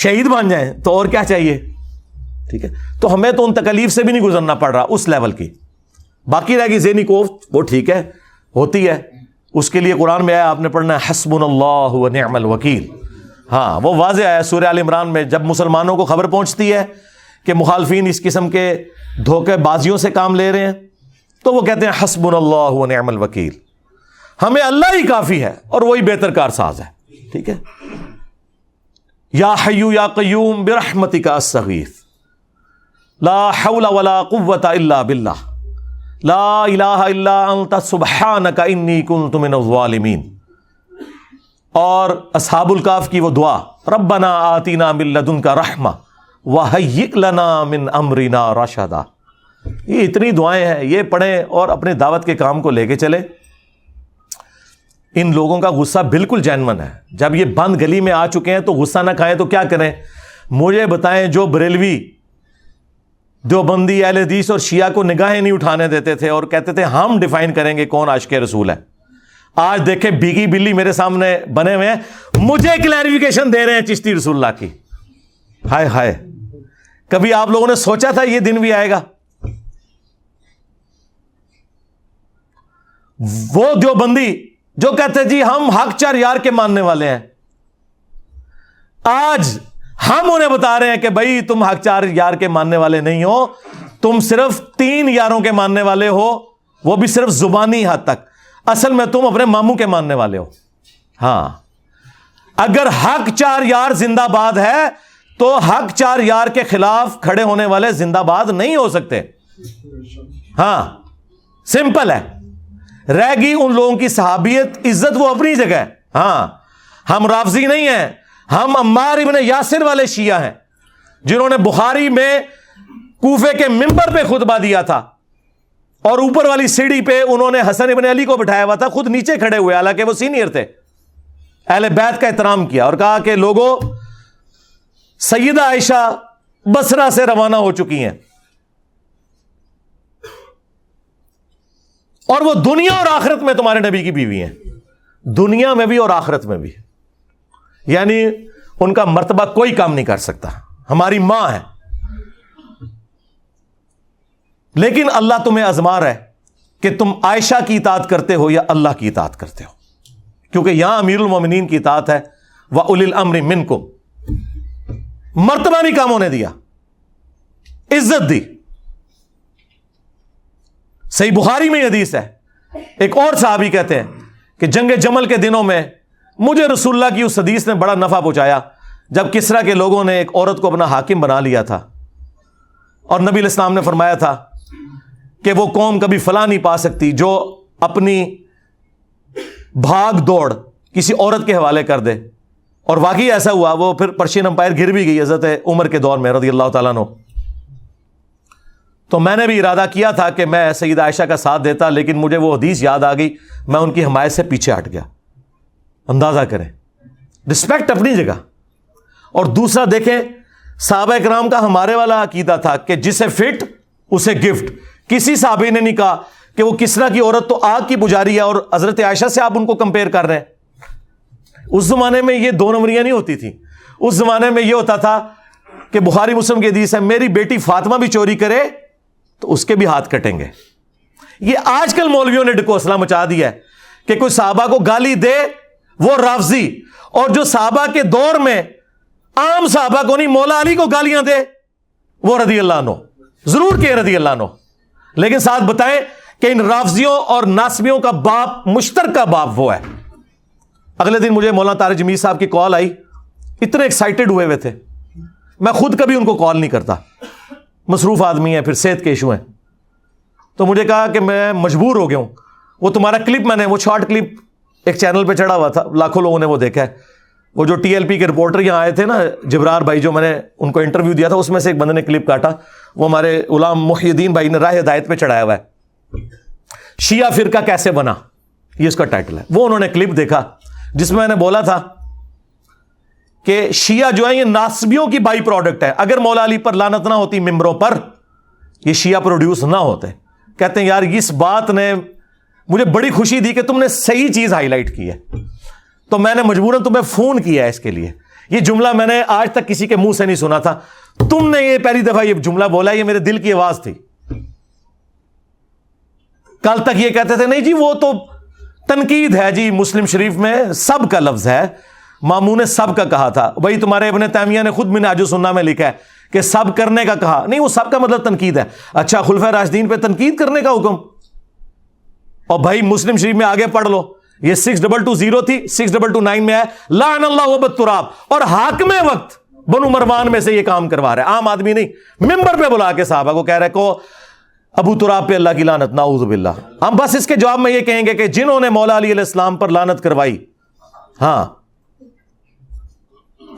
شہید بن جائیں. تو اور کیا چاہیے؟ ٹھیک ہے. تو ہمیں تو ان تکلیف سے بھی نہیں گزرنا پڑ رہا اس لیول کی. باقی رہ گی ذہنی کوفت، وہ ٹھیک ہے، ہوتی ہے. اس کے لیے قرآن میں آیا، آپ نے پڑھنا ہے حسبنا اللہ و نعم الوکیل. ہاں وہ واضح آیا سورہ آل عمران میں. جب مسلمانوں کو خبر پہنچتی ہے کہ مخالفین اس قسم کے دھوکے بازیوں سے کام لے رہے ہیں تو وہ کہتے ہیں حسبنا اللہ و نعم الوکیل. ہمیں اللہ ہی کافی ہے اور وہی بہتر کار ساز ہے. ٹھیک ہے. یا حی یا قیوم برحمتک استغیث لا حول ولا قوة الا باللہ لا الہ الا انت سبحانک انی کنت من الظالمین. اور اصحاب الکہف کی وہ دعا، ربنا آتینا من لدنک رحمہ وہیئ لنا من امرنا رشدا. یہ اتنی دعائیں ہیں، یہ پڑھیں اور اپنے دعوت کے کام کو لے کے چلیں. ان لوگوں کا غصہ بالکل جینون ہے. جب یہ بند گلی میں آ چکے ہیں تو غصہ نہ کھائیں تو کیا کریں؟ مجھے بتائیں، جو بریلوی دیوبندی اہل حدیث اور شیعہ کو نگاہیں نہیں اٹھانے دیتے تھے اور کہتے تھے ہم ڈیفائن کریں گے کون عاشق رسول ہے، آج دیکھیں بیگی بلی میرے سامنے بنے ہوئے ہیں، مجھے کلیریفیکیشن دے رہے ہیں چشتی رسول اللہ کی. ہائے ہائے، کبھی آپ لوگوں نے سوچا تھا یہ دن بھی آئے گا؟ وہ دیوبندی جو کہتے جی ہم حق چار یار کے ماننے والے ہیں، آج ہم انہیں بتا رہے ہیں کہ بھائی تم حق چار یار کے ماننے والے نہیں ہو، تم صرف 3 یاروں کے ماننے والے ہو، وہ بھی صرف زبانی حد تک. اصل میں تم اپنے ماموں کے ماننے والے ہو. ہاں، اگر حق چار یار زندہ باد ہے تو حق چار یار کے خلاف کھڑے ہونے والے زندہ باد نہیں ہو سکتے. ہاں سمپل ہے. رہ گئی ان لوگوں کی صحابیت، عزت وہ اپنی جگہ ہے. ہاں ہم رافضی نہیں ہیں، ہم عمار ابن یاسر والے شیعہ ہیں جنہوں نے بخاری میں کوفے کے منبر پہ خطبہ دیا تھا اور اوپر والی سیڑھی پہ انہوں نے حسن ابن علی کو بٹھایا ہوا تھا، خود نیچے کھڑے ہوئے حالانکہ وہ سینئر تھے. اہل بیت کا احترام کیا اور کہا کہ لوگوں، سیدہ عائشہ بصرہ سے روانہ ہو چکی ہیں، اور وہ دنیا اور آخرت میں تمہارے نبی کی بیوی ہیں، دنیا میں بھی اور آخرت میں بھی، یعنی ان کا مرتبہ کوئی کام نہیں کر سکتا، ہماری ماں ہے۔ لیکن اللہ تمہیں آزما رہا ہے کہ تم عائشہ کی اطاعت کرتے ہو یا اللہ کی اطاعت کرتے ہو، کیونکہ یہاں امیر المومنین کی اطاعت ہے، وَأُولِي الْأَمْرِ مِنْكُمْ، مرتبہ بھی کام ہونے دیا، عزت دی۔ صحیح بخاری میں یہ حدیث ہے، ایک اور صحابی کہتے ہیں کہ جنگ جمل کے دنوں میں مجھے رسول اللہ کی اس حدیث نے بڑا نفع پہنچایا، جب کسرا کے لوگوں نے ایک عورت کو اپنا حاکم بنا لیا تھا، اور نبی علیہ السلام نے فرمایا تھا کہ وہ قوم کبھی فلاح نہیں پا سکتی جو اپنی بھاگ دوڑ کسی عورت کے حوالے کر دے، اور واقعی ایسا ہوا، وہ پھر پرشین امپائر گر بھی گئی حضرت عمر کے دور میں رضی اللہ تعالیٰ عنہ۔ تو میں نے بھی ارادہ کیا تھا کہ میں سیدہ عائشہ کا ساتھ دیتا، لیکن مجھے وہ حدیث یاد آ گئی، میں ان کی حمایت سے پیچھے ہٹ گیا۔ اندازہ کریں، رسپیکٹ اپنی جگہ۔ اور دوسرا دیکھیں، صحابہ کرام کا ہمارے والا عقیدہ تھا کہ جسے فٹ اسے گفٹ۔ کسی صحابی نے نہیں کہا کہ وہ کسرا کی عورت تو آگ کی پجاری ہے اور حضرت عائشہ سے آپ ان کو کمپیئر کر رہے ہیں۔ اس زمانے میں یہ دو نمبریاں نہیں ہوتی تھی، اس زمانے میں یہ ہوتا تھا کہ بخاری مسلم کی حدیث ہے، میری بیٹی فاطمہ بھی چوری کرے تو اس کے بھی ہاتھ کٹیں گے۔ یہ آج کل مولویوں نے ڈکوسلا مچا دیا ہے کہ کوئی صحابہ کو گالی دے وہ رافضی، اور جو صحابہ کے دور میں عام صحابہ کو نہیں، مولا علی کو گالیاں دے وہ رضی اللہ عنہ، ضرور کہ رضی اللہ عنہ، لیکن ساتھ بتائیں کہ ان رافضیوں اور ناسبیوں کا باپ، مشترکہ باپ وہ ہے۔ اگلے دن مجھے مولانا طارق جمیل صاحب کی کال آئی، اتنے ایکسائٹڈ ہوئے تھے، میں خود کبھی ان کو کال نہیں کرتا، مصروف آدمی ہے، پھر صحت کے ایشو ہیں، تو مجھے کہا کہ میں مجبور ہو گیا ہوں، وہ تمہارا کلپ، میں نے وہ شارٹ کلپ ایک چینل پہ چڑھا ہوا تھا، لاکھوں لوگوں نے وہ دیکھا ہے، وہ جو ٹی ایل پی کے رپورٹر یہاں آئے تھے نا، جبرار بھائی، جو میں نے ان کو انٹرویو دیا تھا، اس میں سے ایک بندے نے کلپ کاٹا، وہ ہمارے غلام محی الدین بھائی نے راہ ہدایت پہ چڑھایا ہوا ہے، شیعہ فرقہ کیسے بنا، یہ اس کا ٹائٹل ہے۔ وہ انہوں نے کلپ دیکھا جس میں نے بولا تھا کہ شیعہ جو ہے یہ ناسبیوں کی بائی پروڈکٹ ہے، اگر مولا علی پر لعنت نہ ہوتی ممبروں پر، یہ شیعہ پروڈیوس نہ ہوتے۔ کہتے ہیں یار اس بات نے مجھے بڑی خوشی دی کہ تم نے صحیح چیز ہائی لائٹ کی ہے، تو میں نے مجبوراً تمہیں فون کیا ہے اس کے لیے۔ یہ جملہ میں نے آج تک کسی کے منہ سے نہیں سنا تھا، تم نے یہ پہلی دفعہ یہ جملہ بولا، یہ میرے دل کی آواز تھی۔ کل تک یہ کہتے تھے نہیں جی وہ تو تنقید ہے جی، مسلم شریف میں سب کا لفظ ہے، ماموں نے سب کا کہا تھا، بھائی تمہارے ابن تیمیہ نے خود منہاج السنہ میں لکھا ہے کہ سب کرنے کا کہا، نہیں وہ سب کا مطلب تنقید ہے۔ اچھا خلفائے راشدین پہ تنقید کرنے کا حکم، اور بھائی مسلم شریف میں آگے پڑھ لو، یہ 6220 تھی، 6229 میں ہے لعن اللہ ابا التراب، اور حاکم وقت بنو مروان میں سے یہ کام کروا رہا ہے، عام آدمی نہیں، ممبر پہ بلا کے صحابہ کو کہہ رہے کو ابو تراب پہ اللہ کی لعنت، نعوذ باللہ۔ ہم بس اس کے جواب میں یہ کہیں گے کہ جنہوں نے مولا علی علیہ السلام پر لعنت کروائی، ہاں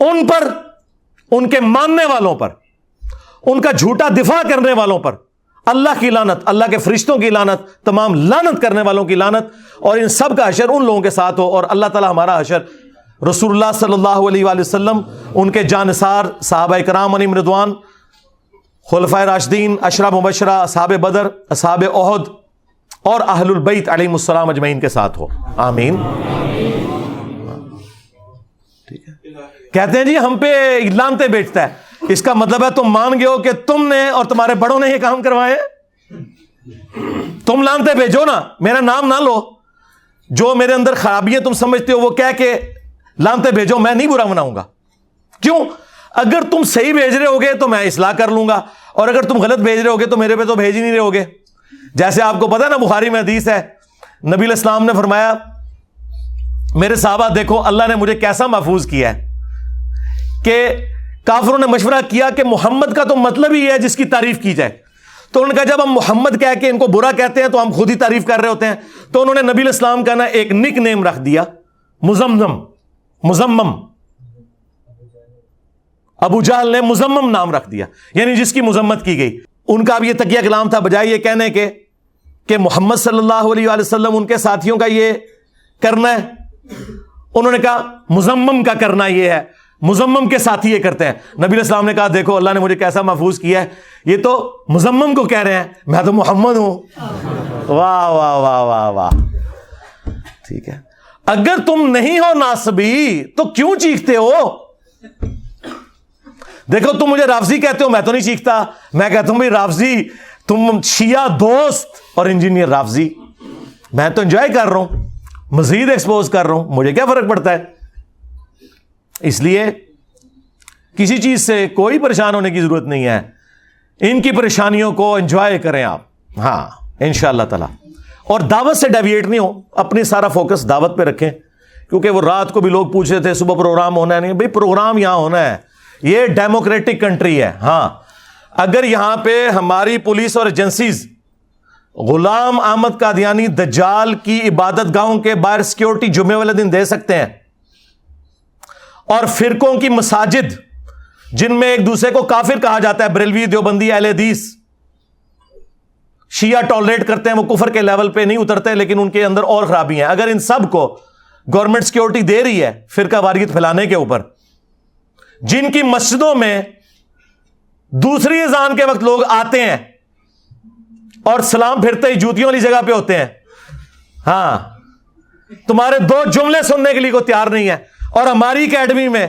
ان پر، ان کے ماننے والوں پر، ان کا جھوٹا دفاع کرنے والوں پر اللہ کی لعنت، اللہ کے فرشتوں کی لعنت، تمام لعنت کرنے والوں کی لعنت، اور ان سب کا حشر ان لوگوں کے ساتھ ہو، اور اللہ تعالی ہمارا حشر رسول اللہ صلی اللہ علیہ وآلہ وسلم، ان کے جانثار صحابہ کرام علیہم رضوان، خلفائے راشدین، اشرا مبشرہ، اصحاب بدر، اصحاب احد، اور اہل البیت علیہم السلام اجمعین کے ساتھ ہو، آمین۔ ٹھیک ہے، کہتے ہیں جی ہم پہ لعنتیں بیچتا ہے، اس کا مطلب ہے تم مان گئے ہو کہ تم نے اور تمہارے بڑوں نے یہ کام کروائے، تم لعنتیں بھیجو نا، میرا نام نہ لو، جو میرے اندر خرابیاں تم سمجھتے ہو وہ کہہ کے لعنتیں بھیجو، میں نہیں برا مناؤں گا۔ کیوں؟ اگر تم صحیح بھیج رہے ہوگے تو میں اصلاح کر لوں گا، اور اگر تم غلط بھیج رہے ہوگے تو میرے پہ تو بھیج ہی نہیں رہے ہوگے۔ جیسے آپ کو پتا نا، بخاری میں حدیث ہے، نبی علیہ السلام نے فرمایا میرے صحابہ دیکھو اللہ نے مجھے کیسا محفوظ کیا ہے کہ کافروں نے مشورہ کیا کہ محمد کا تو مطلب ہی ہے جس کی تعریف کی جائے، تو انہوں نے کہا جب ہم محمد کہہ کے ان کو برا کہتے ہیں تو ہم خود ہی تعریف کر رہے ہوتے ہیں، تو انہوں نے نبی علیہ السلام کا نا ایک نک نیم رکھ دیا، مزمم، ابو جہل نے مزمم نام رکھ دیا، یعنی جس کی مذمت کی گئی۔ ان کا اب یہ تکیہ کلام تھا، بجائے یہ کہنے کے کہ محمد صلی اللہ علیہ وآلہ وسلم ان کے ساتھیوں کا یہ کرنا ہے، انہوں نے کہا مزمم کا کرنا یہ ہے، مزمم کے ساتھی یہ کرتے ہیں. نبی علیہ السلام نے کہا دیکھو اللہ نے مجھے کیسا محفوظ کیا ہے, یہ تو مزمم کو کہہ رہے ہیں میں تو محمد ہوں. واہ واہ واہ واہ واہ. ٹھیک ہے, اگر تم نہیں ہو ناصبی تو کیوں چیختے ہو؟ دیکھو تم مجھے رافضی کہتے ہو, میں تو نہیں چیختا, میں کہتا ہوں بھائی رافضی تم شیعہ دوست اور انجینئر رافضی, میں تو انجوائے کر رہا ہوں, مزید ایکسپوز کر رہا ہوں, مجھے کیا فرق پڑتا ہے؟ اس لیے کسی چیز سے کوئی پریشان ہونے کی ضرورت نہیں ہے, ان کی پریشانیوں کو انجوائے کریں آپ. ہاں انشاءاللہ تعالی. اور دعوت سے ڈیویٹ نہیں ہو, اپنی سارا فوکس دعوت پہ رکھیں, کیونکہ وہ رات کو بھی لوگ پوچھ رہے تھے صبح پروگرام ہونا ہے, نہیں بھائی پروگرام یہاں ہونا ہے, یہ ڈیموکریٹک کنٹری ہے. ہاں اگر یہاں پہ ہماری پولیس اور ایجنسیز غلام احمد قادیانی دجال کی عبادت گاہوں کے باہر سیکیورٹی جمعے والے دن دے سکتے ہیں, اور فرقوں کی مساجد جن میں ایک دوسرے کو کافر کہا جاتا ہے, بریلوی, دیوبندی, اہل حدیث, شیعہ ٹالریٹ کرتے ہیں, وہ کفر کے لیول پہ نہیں اترتے لیکن ان کے اندر اور خرابی ہیں, اگر ان سب کو گورنمنٹ سیکیورٹی دے رہی ہے فرقہ واریت پھیلانے کے اوپر, جن کی مسجدوں میں دوسری اذان کے وقت لوگ آتے ہیں اور سلام پھرتے ہی جوتیوں والی جگہ پہ ہوتے ہیں, ہاں تمہارے 2 جملے سننے کے لیے کوئی تیار نہیں ہے, اور ہماری اکیڈمی میں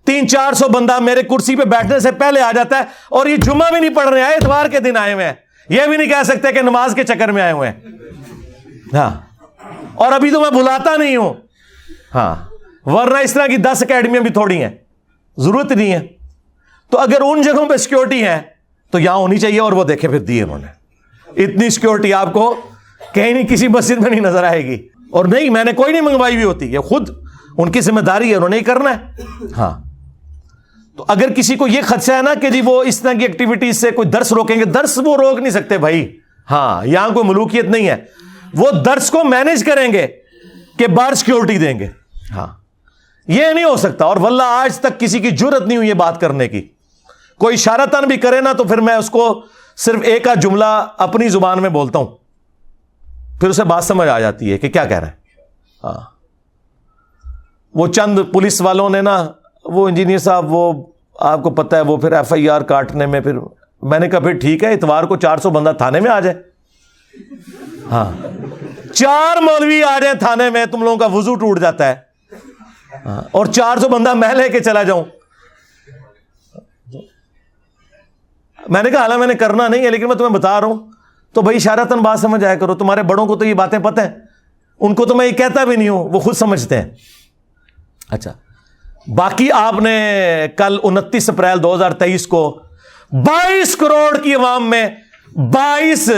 300-400 بندہ میرے کرسی پہ بیٹھنے سے پہلے آ جاتا ہے, اور یہ جمعہ بھی نہیں پڑھ رہے ہیں, اتوار کے دن آئے ہوئے ہیں, یہ بھی نہیں کہہ سکتے کہ نماز کے چکر میں آئے ہوئے ہیں. ہاں اور ابھی تو میں بلاتا نہیں ہوں, ہاں ورنہ اس طرح کی 10 اکیڈمیاں بھی تھوڑی ہیں, ضرورت نہیں ہے. تو اگر ان جگہوں پہ سیکیورٹی ہے تو یہاں ہونی چاہیے, اور وہ دیکھیں پھر دی انہوں نے اتنی سیکیورٹی آپ کو کہیں نہیں کسی مسجد میں نہیں نظر آئے گی. اور نہیں میں نے کوئی نہیں منگوائی ہوئی ہوتی, یہ خود ان کی ذمہ داری ہے, انہوں نے ہی کرنا ہے. ہاں تو اگر کسی کو یہ خدشہ ہے نا کہ جی وہ اس طرح کی ایکٹیویٹیز سے کوئی درس روکیں گے, درس وہ روک نہیں سکتے بھائی. ہاں یہاں کوئی ملوکیت نہیں ہے, وہ درس کو مینج کریں گے کہ باہر سیکیورٹی دیں گے. ہاں یہ نہیں ہو سکتا, اور واللہ آج تک کسی کی جرت نہیں ہوئی یہ بات کرنے کی. کوئی اشارتاً بھی کرے نا تو پھر میں اس کو صرف ایک آدھ جملہ اپنی زبان میں بولتا ہوں, پھر اسے بات سمجھ آ جاتی ہے کہ کیا کہہ رہے ہیں. ہاں وہ چند پولیس والوں نے نا, وہ انجینئر صاحب, وہ آپ کو پتہ ہے وہ پھر FIR کاٹنے میں, پھر میں نے کہا پھر ٹھیک ہے اتوار کو 400 بندہ تھانے میں آ جائے. ہاں 4 مولوی آ جائیں تھانے میں, تم لوگوں کا وضو ٹوٹ جاتا ہے. ہاں اور 400 بندہ میں لے کے چلا جاؤں. میں نے کہا حالانکہ میں نے کرنا نہیں ہے لیکن میں تمہیں بتا رہا ہوں, تو بھائی اشارتاً بات سمجھ آیا کرو. تمہارے بڑوں کو تو یہ باتیں پتہ ہیں, ان کو تو میں یہ کہتا بھی نہیں ہوں, وہ خود سمجھتے ہیں. اچھا باقی آپ نے کل 29 اپریل 2023 کو 22 کروڑ کی عوام میں 22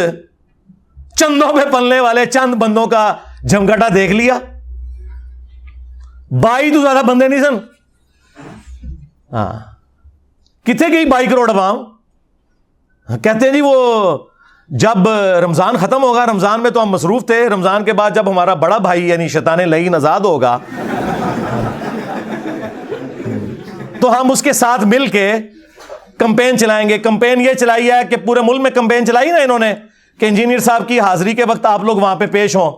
چندوں پہ پلنے والے چند بندوں کا جمگٹا دیکھ لیا. 22 تو زیادہ بندے نہیں سن. ہاں کتنے گئی 22 کروڑ عوام؟ کہتے ہیں جی وہ جب رمضان ختم ہوگا, رمضان میں تو ہم مصروف تھے, رمضان کے بعد جب ہمارا بڑا بھائی یعنی شیطان لعین آزاد ہوگا تو ہم اس کے ساتھ مل کے کمپین چلائیں گے. کمپین یہ چلائی ہے کہ پورے ملک میں کمپین چلائی نا انہوں نے کہ انجینئر صاحب کی حاضری کے وقت آپ لوگ وہاں پہ پیش ہوں.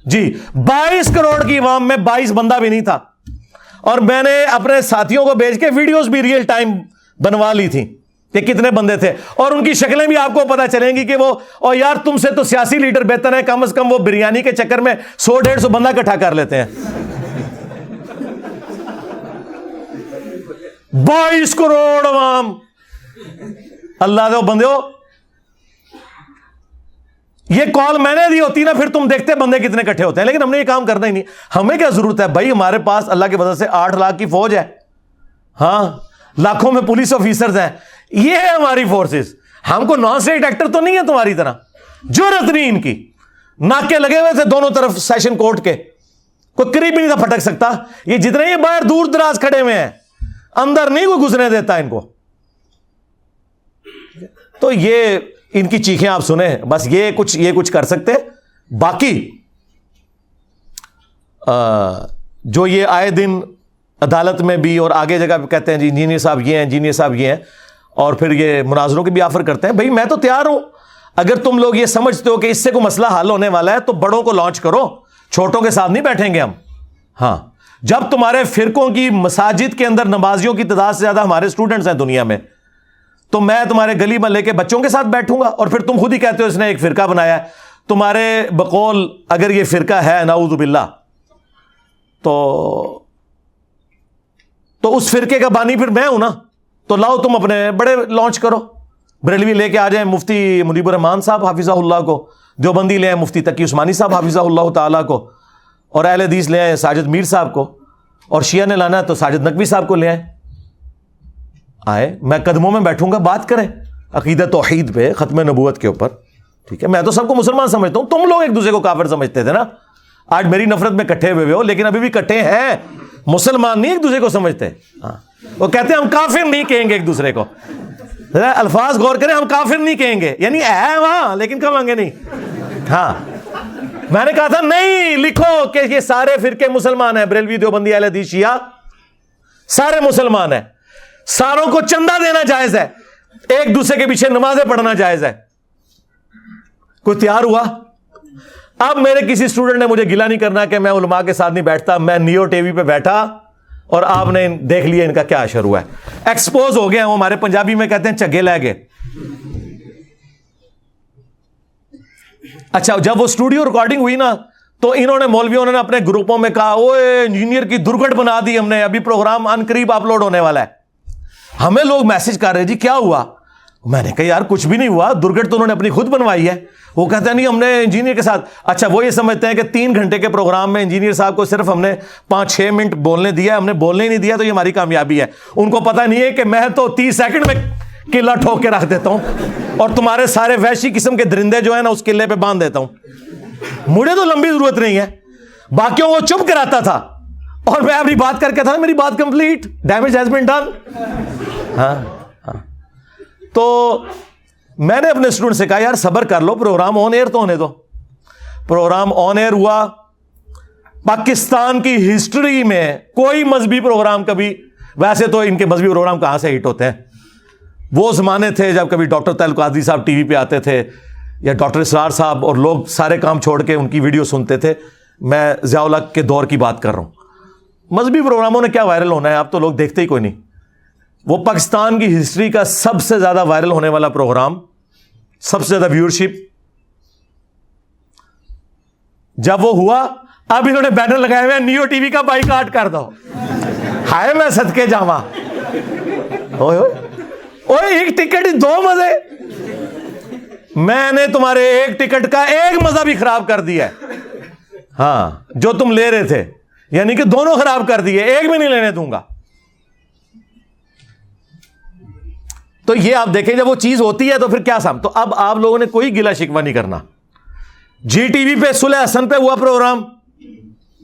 جی 22 کروڑ کی عوام میں 22 بندہ بھی نہیں تھا, اور میں نے اپنے ساتھیوں کو بھیج کے ویڈیوز بھی ریئل ٹائم بنوا لی تھی کہ کتنے بندے تھے, اور ان کی شکلیں بھی آپ کو پتا چلیں گی کہ وہ, اور یار تم سے تو سیاسی لیڈر بہتر ہے, کم از کم وہ بریانی کے چکر میں 100-150 بندہ اکٹھا کر لیتے ہیں. 22 کروڑ عوام, اللہ دے بندے ہو. یہ کال میں نے دی ہوتی نا پھر تم دیکھتے بندے کتنے اکٹھے ہوتے ہیں, لیکن ہم نے یہ کام کرنا ہی نہیں. ہمیں کیا ضرورت ہے بھائی, ہمارے پاس اللہ کی مدد سے 8 لاکھ کی فوج ہے, ہاں لاکھوں میں پولیس آفیسرز ہیں, یہ ہے ہماری فورسز. ہم کو نان اسٹیٹ ایکٹر تو نہیں ہے تمہاری طرح, جرت نہیں ان کی. ناکے لگے ہوئے تھے دونوں طرف سیشن کورٹ کے, کوئی قریب بھی نہیں تھا پھٹک سکتا. یہ جتنے یہ باہر دور دراز کھڑے ہوئے ہیں, اندر نہیں کوئی گھسنے دیتا ان کو. تو یہ ان کی چیخیں آپ سنیں, بس یہ کچھ کر سکتے. باقی جو یہ آئے دن عدالت میں بھی اور آگے جگہ پہ کہتے ہیں جی انجینئر صاحب یہ ہیں, انجینئر صاحب یہ ہیں, اور پھر یہ مناظروں کی بھی آفر کرتے ہیں. بھائی میں تو تیار ہوں, اگر تم لوگ یہ سمجھتے ہو کہ اس سے کوئی مسئلہ حل ہونے والا ہے تو بڑوں کو لانچ کرو, چھوٹوں کے ساتھ نہیں بیٹھیں گے ہم. ہاں جب تمہارے فرقوں کی مساجد کے اندر نمازیوں کی تعداد سے زیادہ ہمارے اسٹوڈنٹس ہیں دنیا میں, تو میں تمہارے گلی محلے کے بچوں کے ساتھ بیٹھوں گا, اور پھر تم خود ہی کہتے ہو اس نے ایک فرقہ بنایا ہے. تمہارے بقول اگر یہ فرقہ ہے نعوذ باللہ, تو اس فرقے کا بانی پھر میں ہوں نا, تو لاؤ تم اپنے بڑے لانچ کرو. بریلوی لے کے آ جائیں مفتی منیب الرحمان صاحب حافظہ اللہ کو, دیوبندی لے آئیں مفتی تقی عثمانی صاحب حافظہ اللہ تعالیٰ کو, اور اہل حدیث لے آئیں ساجد میر صاحب کو, اور شیعہ نے لانا ہے تو ساجد نقوی صاحب کو لے آئے. میں قدموں میں بیٹھوں گا, بات کریں عقیدہ توحید پہ, ختم نبوت کے اوپر. ٹھیک ہے, میں تو سب کو مسلمان سمجھتا ہوں, تم لوگ ایک دوسرے کو کافر سمجھتے تھے نا. آج میری نفرت میں کٹھے ہوئے ہو, لیکن ابھی بھی کٹھے ہیں, مسلمان نہیں ایک دوسرے کو سمجھتے. ہاں, وہ کہتے ہیں ہم کافر نہیں کہیں گے ایک دوسرے کو. الفاظ غور کریں, ہم کافر نہیں کہیں گے, یعنی ہے وہاں لیکن کہیں گے نہیں. ہاں, میں نے کہا تھا نہیں لکھو کہ یہ سارے فرقے مسلمان ہیں, بریلوی دیوبندی اہل حدیث شیعہ سارے مسلمان ہیں, ساروں کو چندہ دینا جائز ہے, ایک دوسرے کے پیچھے نمازیں پڑھنا جائز ہے. کوئی تیار ہوا؟ اب میرے کسی اسٹوڈنٹ نے مجھے گلا نہیں کرنا کہ میں علماء کے ساتھ نہیں بیٹھتا. میں نیو ٹی وی پہ بیٹھا اور آپ نے دیکھ لیا ان کا کیا اشر ہوا ہے. ایکسپوز ہو گئے ہیں, وہ ہمارے پنجابی میں کہتے ہیں چگے لے گئے. اچھا, جب وہ اسٹوڈیو ریکارڈنگ ہوئی نا, تو انہوں نے مولویوں نے اپنے گروپوں میں کہا اوے انجینئر کی درگٹ بنا دی ہم نے, ابھی پروگرام ان قریب اپلوڈ ہونے والا ہے. ہمیں لوگ میسج کر رہے جی کیا ہوا؟ میں نے کہا یار کچھ بھی نہیں ہوا, درگٹ تو انہوں نے اپنی خود بنوائی ہے. وہ کہتے ہیں نہیں ہم نے انجینئر کے ساتھ. اچھا, وہ یہ سمجھتے ہیں کہ 3 گھنٹے کے پروگرام میں انجینئر صاحب کو صرف ہم نے 5-6 منٹ بولنے دیا, ہم نے بولنے ہی نہیں دیا تو یہ ہماری کامیابی ہے. ان کو پتہ نہیں ہے کہ میں تو 30 سیکنڈ میں قلعہ ٹھوک کے رکھ دیتا ہوں, اور تمہارے سارے وحشی قسم کے درندے جو ہیں نا اس قلعے پہ باندھ دیتا ہوں. مجھے تو لمبی ضرورت نہیں ہے, باقیوں کو چپ کراتا تھا, اور میں اپنی بات کر کے تھا, میری بات complete, damage has been done. ہاں, تو میں نے اپنے اسٹوڈنٹ سے کہا یار صبر کر لو, پروگرام آن ایئر تو ہونے دو. پروگرام آن ایئر ہوا. پاکستان کی ہسٹری میں کوئی مذہبی پروگرام کبھی, ویسے تو ان کے مذہبی پروگرام کہاں سے ہٹ ہوتے ہیں, وہ زمانے تھے جب کبھی ڈاکٹر طاہر القادری صاحب ٹی وی پہ آتے تھے, یا ڈاکٹر اسرار صاحب, اور لوگ سارے کام چھوڑ کے ان کی ویڈیو سنتے تھے. میں ضیاء الحق کے دور کی بات کر رہا ہوں. مذہبی پروگراموں نے کیا وائرل ہونا ہے, آپ تو لوگ دیکھتے ہی کوئی نہیں. وہ پاکستان کی ہسٹری کا سب سے زیادہ وائرل ہونے والا پروگرام, سب سے زیادہ ویورشپ, جب وہ ہوا, اب انہوں نے بینر لگائے ہوئے نیو ٹی وی کا بائیکاٹ کر دو. ہائے میں صدقے جاواں, اوئے ایک ٹکٹ 2 مزے, میں نے تمہارے ایک ٹکٹ کا ایک مزہ بھی خراب کر دیا ہے. ہاں, جو تم لے رہے تھے, یعنی کہ دونوں خراب کر دیے, ایک بھی نہیں لینے دوں گا. تو یہ آپ دیکھیں جب وہ چیز ہوتی ہے تو پھر کیا تو اب آپ لوگوں نے کوئی گلا شکوہ نہیں کرنا. جی ٹی وی پہ صلح حسن پہ ہوا پروگرام,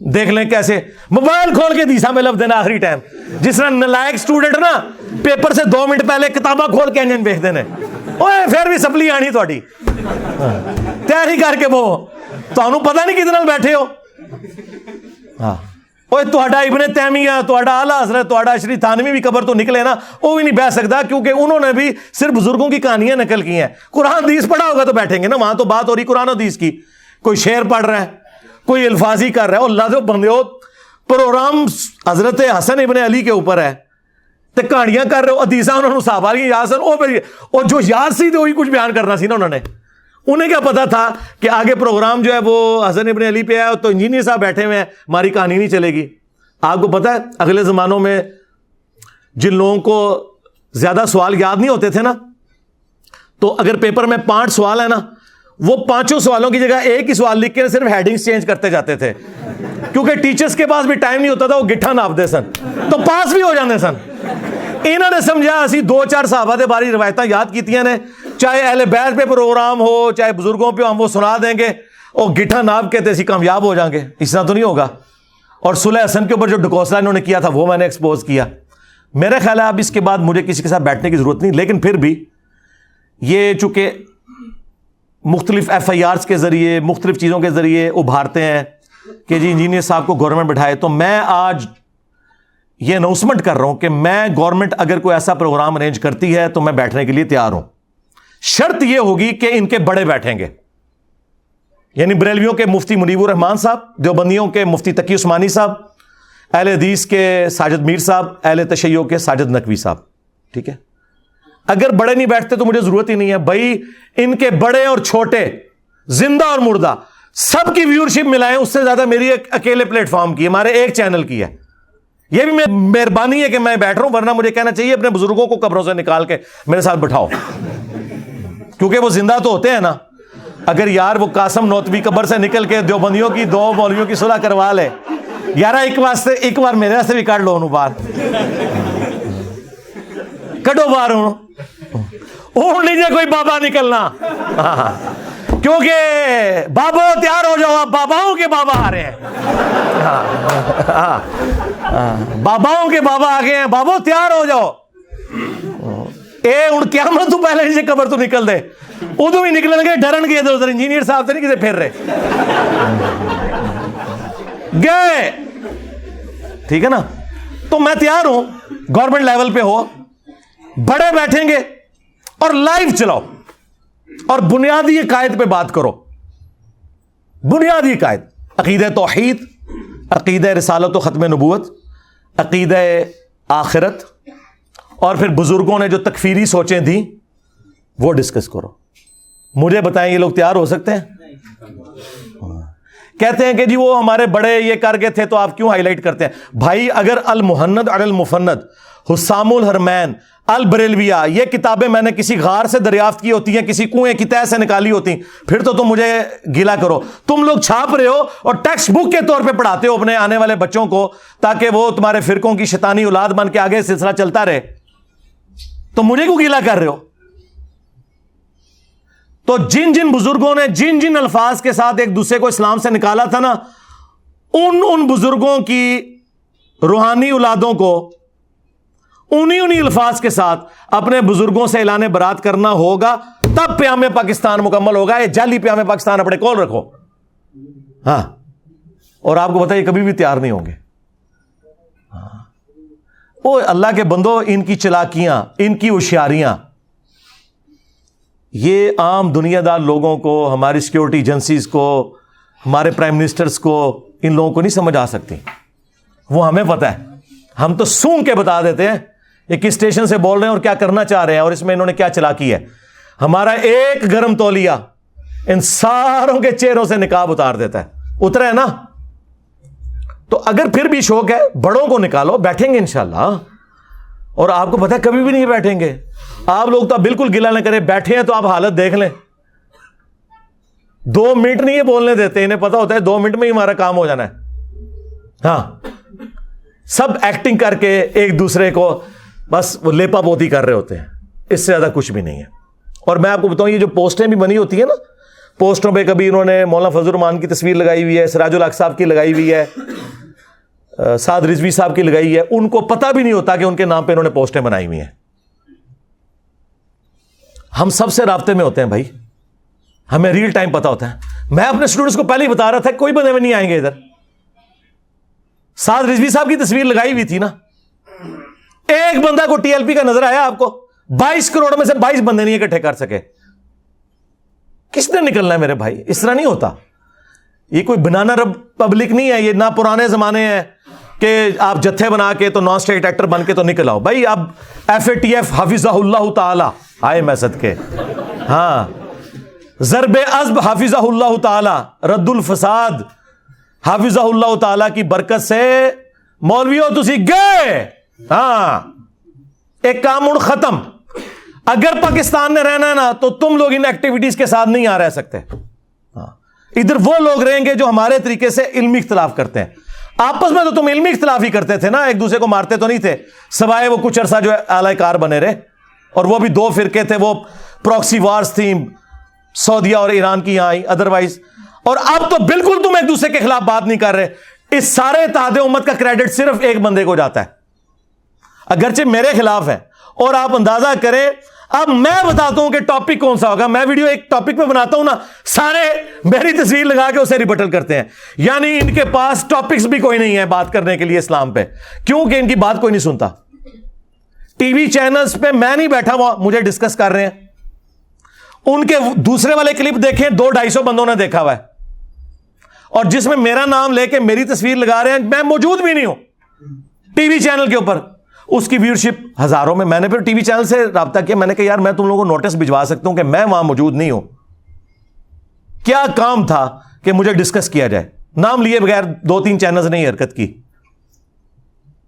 دیکھ لیں کیسے موبائل کھول کے دیسا میں لفظ دینا آخری ٹائم, جس طرح نلائق اسٹوڈنٹ نا پیپر سے 2 منٹ پہلے کتاباں کھول کے انجن دیکھ دینے, اوے پھر بھی سپلی آنی تھوڑی تیاری کر کے, وہ تانوں پتہ نہیں کتنے بیٹھے ہو. ہاں, اوے تہاڈا ابن تیمیہ, تہاڈا اعلیٰ حضرت, تہاڈا اشری تھانوی بھی قبر تو نکلے نا, وہ بھی نہیں بیٹھ سکتا, کیونکہ انہوں نے بھی صرف بزرگوں کی کہانیاں نقل کی ہیں. قرآن حدیث پڑھا ہوگا تو بیٹھیں گے نا, وہاں تو بات ہو رہی قرآن حدیث کی. کوئی شعر پڑھ رہا ہے, کوئی الفاظی کر رہا ہے, اور اللہ جو بندے ہو پروگرام حضرت حسن ابن علی کے اوپر ہے تو کہانیاں کر رہے ہو, حدیثاں انہوں نے صحابہ کی یاد سن, اور جو یاد سی تو وہی کچھ بیان کرنا سی نا انہوں نے. انہیں کیا پتا تھا کہ آگے پروگرام جو ہے وہ حسن ابن علی پہ ہے, تو انجینئر صاحب بیٹھے ہوئے ہیں, ہماری کہانی نہیں چلے گی. آپ کو پتا ہے اگلے زمانوں میں جن لوگوں کو زیادہ سوال یاد نہیں ہوتے تھے نا, تو اگر پیپر میں 5 سوال ہے نا, وہ 5 سوالوں کی جگہ ایک ہی سوال لکھ کے صرف ہیڈنگز چینج کرتے جاتے تھے, کیونکہ ٹیچرز کے پاس بھی ٹائم نہیں ہوتا تھا, وہ گٹھا ناپتے سن, تو پاس بھی ہو جاتے سن. انہوں نے سمجھا اسی 2-4 صحابہ دے باری روایتاں یاد کیتیاں نے, چاہے اہل بیت پہ پروگرام ہو چاہے بزرگوں پہ, ہم وہ سنا دیں گے, اور گٹھا ناپ کے اسی کامیاب ہو جائیں گے. اس طرح تو نہیں ہوگا. اور صلح حسن کے اوپر جو ڈکوسلا انہوں نے کیا تھا وہ میں نے ایکسپوز کیا. میرا خیال ہے اب اس کے بعد مجھے کسی کے ساتھ بیٹھنے کی ضرورت نہیں, لیکن پھر بھی یہ چونکہ مختلف FIRs کے ذریعے مختلف چیزوں کے ذریعے ابھارتے ہیں کہ جی انجینئر صاحب کو گورنمنٹ بٹھائے, تو میں آج یہ اناؤنسمنٹ کر رہا ہوں کہ میں گورنمنٹ اگر کوئی ایسا پروگرام ارینج کرتی ہے تو میں بیٹھنے کے لیے تیار ہوں. شرط یہ ہوگی کہ ان کے بڑے بیٹھیں گے, یعنی بریلویوں کے مفتی منیب الرحمان صاحب, دیوبندیوں کے مفتی تقی عثمانی صاحب, اہل حدیث کے ساجد میر صاحب، اہل تشیع کے ساجد نقوی صاحب، ٹھیک ہے؟ اگر بڑے نہیں بیٹھتے تو مجھے ضرورت ہی نہیں ہے بھائی، ان کے بڑے اور چھوٹے، زندہ اور مردہ، سب کی ویورشپ ملائیں، اس سے زیادہ میری ایک اکیلے پلیٹ فارم کی ہے، ہمارے ایک چینل کی ہے. یہ بھی مہربانی ہے کہ میں بیٹھ رہا ہوں، ورنہ مجھے کہنا چاہیے اپنے بزرگوں کو قبروں سے نکال کے میرے ساتھ بٹھاؤ، کیونکہ وہ زندہ تو ہوتے ہیں نا. اگر یار وہ قاسم نوتوی قبر سے نکل کے دیوبندیوں کی 2 مولویوں کی صلح کروا لے، یار ایک بار میرے واسطے بھی کاٹ لو انہوں باہر، کٹو باہر اون لیجیے کوئی بابا نکلنا، کیونکہ بابو تیار ہو جاؤ، آپ باباؤں کے بابا آ رہے ہیں، باباؤں کے بابا آ گئے ہیں، بابو تیار ہو جاؤ. اے ہوں قیامت تو پہلے جی قبر تو نکل دے، ادو بھی نکلن گے ڈرن گے، ادھر ادھر انجینئر صاحب سے نہیں کسی پھر رہے گئے، ٹھیک ہے نا. تو میں تیار ہوں، گورنمنٹ لیول پہ ہو، بڑے بیٹھیں گے اور لائیو چلاؤ اور بنیادی قائد پہ بات کرو. بنیادی قائد، عقیدہ توحید، عقیدہ رسالت و ختم نبوت، عقیدہ آخرت، اور پھر بزرگوں نے جو تکفیری سوچیں تھیں وہ ڈسکس کرو. مجھے بتائیں یہ لوگ تیار ہو سکتے ہیں؟ کہتے ہیں کہ جی وہ ہمارے بڑے یہ کر گئے تھے تو آپ کیوں ہائی لائٹ کرتے ہیں؟ بھائی اگر المحند علی المفند، حسام الحرمین، البریلویہ، یہ کتابیں میں نے کسی غار سے دریافت کی ہوتی ہیں، کسی کنویں کی تہ سے نکالی ہوتی، پھر تو تم مجھے گیلا کرو. تم لوگ چھاپ رہے ہو اور ٹیکسٹ بک کے طور پہ پڑھاتے ہو اپنے آنے والے بچوں کو، تاکہ وہ تمہارے فرقوں کی شیطانی اولاد بن کے آگے سلسلہ چلتا رہے. تو مجھے کیوں گیلا کر رہے ہو؟ تو جن بزرگوں نے جن الفاظ کے ساتھ ایک دوسرے کو اسلام سے نکالا تھا نا، ان بزرگوں کی روحانی اولادوں کو انہی الفاظ کے ساتھ اپنے بزرگوں سے اعلان برات کرنا ہوگا، تب پیام پاکستان مکمل ہوگا. یہ جعلی پیام پاکستان اپنے کول رکھو. ہاں، اور آپ کو پتہ یہ کبھی بھی تیار نہیں ہوں گے. او اللہ کے بندو، ان کی چلاکیاں، ان کی ہوشیاریاں، یہ عام دنیا دار لوگوں کو، ہماری سیکیورٹی ایجنسیز کو، ہمارے پرائم منسٹرز کو، ان لوگوں کو نہیں سمجھ آ سکتی. وہ ہمیں پتہ ہے، ہم تو سونگ کے بتا دیتے ہیں یہ کس اسٹیشن سے بول رہے ہیں اور کیا کرنا چاہ رہے ہیں اور اس میں انہوں نے کیا چلاکی ہے. ہمارا ایک گرم تولیہ ان ساروں کے چہروں سے نقاب اتار دیتا ہے. اترا ہے نا؟ تو اگر پھر بھی شوق ہے، بڑوں کو نکالو، بیٹھیں گے انشاءاللہ. اور آپ کو پتہ ہے کبھی بھی نہیں بیٹھیں گے. آپ لوگ تو بالکل گلا نہ کریں، بیٹھے ہیں تو آپ حالت دیکھ لیں. 2 منٹ نہیں یہ بولنے دیتے، انہیں پتا ہوتا ہے 2 منٹ میں ہی ہمارا کام ہو جانا ہے. ہاں، سب ایکٹنگ کر کے ایک دوسرے کو بس وہ لیپا پوتی کر رہے ہوتے ہیں، اس سے زیادہ کچھ بھی نہیں ہے. اور میں آپ کو بتاؤں، یہ جو پوسٹیں بھی بنی ہوتی ہیں نا، پوسٹوں پہ کبھی انہوں نے مولانا فضل الرحمان کی تصویر لگائی ہوئی ہے، سراج الحق صاحب کی لگائی ہوئی ہے، سعد رضوی صاحب کی لگائی ہے، ان کو پتہ بھی نہیں ہوتا کہ ان کے نام پہ انہوں نے پوسٹیں بنائی ہوئی ہیں. ہم سب سے رابطے میں ہوتے ہیں بھائی، ہمیں ریل ٹائم پتہ ہوتا ہے. میں اپنے اسٹوڈنٹس کو پہلے ہی بتا رہا تھا کوئی بندے میں نہیں آئیں گے ادھر. سعد رضوی صاحب کی تصویر لگائی ہوئی تھی نا، ایک بندہ کو ٹی ایل پی کا نظر آیا آپ کو؟ 22 کروڑ میں سے 22 بندے نہیں اکٹھے کر سکے. کس نے نکلنا ہے میرے بھائی؟ اس طرح نہیں ہوتا. یہ کوئی بنانا پبلک نہیں ہے، یہ نہ پرانے زمانے ہیں کہ آپ جتھے بنا کے تو نان اسٹیٹ ایکٹر بن کے تو نکل آؤ. بھائی اب FATF حافظہ اللہ تعالی آئے میں صدقے، ہاں، ضرب عزب حافظہ اللہ تعالی، رد الفساد حافظہ اللہ تعالی کی برکت سے مولویوں تسی گئے. ہاں، ایک کام اڑ ختم. اگر پاکستان نے رہنا ہے نا تو تم لوگ ان ایکٹیویٹیز کے ساتھ نہیں رہ سکتے. ہاں، ادھر وہ لوگ رہیں گے جو ہمارے طریقے سے علمی اختلاف کرتے ہیں. آپس میں تو تم علمی اختلاف ہی کرتے تھے نا، ایک دوسرے کو مارتے تو نہیں تھے، سوائے وہ کچھ عرصہ جو اعلی کار بنے رہے، اور وہ بھی 2 فرقے تھے، وہ پراکسی وارز تھیں سعودیہ اور ایران کی یہاں آئی، ادروائز. اور اب تو بالکل تم ایک دوسرے کے خلاف بات نہیں کر رہے. اس سارے اتحاد امت کا کریڈٹ صرف ایک بندے کو جاتا ہے، اگرچہ میرے خلاف ہے. اور آپ اندازہ کریں، اب میں بتاتا ہوں کہ ٹاپک کون سا ہوگا. میں ویڈیو ایک ٹاپک پہ بناتا ہوں نا، سارے میری تصویر لگا کے اسے ریبٹل کرتے ہیں. یعنی ان کے پاس ٹاپکس بھی کوئی نہیں ہے بات کرنے کے لیے اسلام پہ، کیونکہ ان کی بات کوئی نہیں سنتا. ٹی وی چینلز پہ میں نہیں بیٹھا ہوا، مجھے ڈسکس کر رہے ہیں. ان کے دوسرے والے کلپ دیکھیں، 200-250 بندوں نے دیکھا ہوا ہے، اور جس میں میرا نام لے کے میری تصویر لگا رہے ہیں، میں موجود بھی نہیں ہوں. ٹی وی چینل کے اوپر اس کی ویورشپ ہزاروں میں. میں نے پھر ٹی وی چینل سے رابطہ کیا, میں نے کہا یار میں تم لوگوں کو نوٹس بھجوا سکتا ہوں کہ میں وہاں موجود نہیں ہوں, کیا کام تھا کہ مجھے ڈسکس کیا جائے. نام لیے بغیر 2-3 چینلز نے حرکت کی,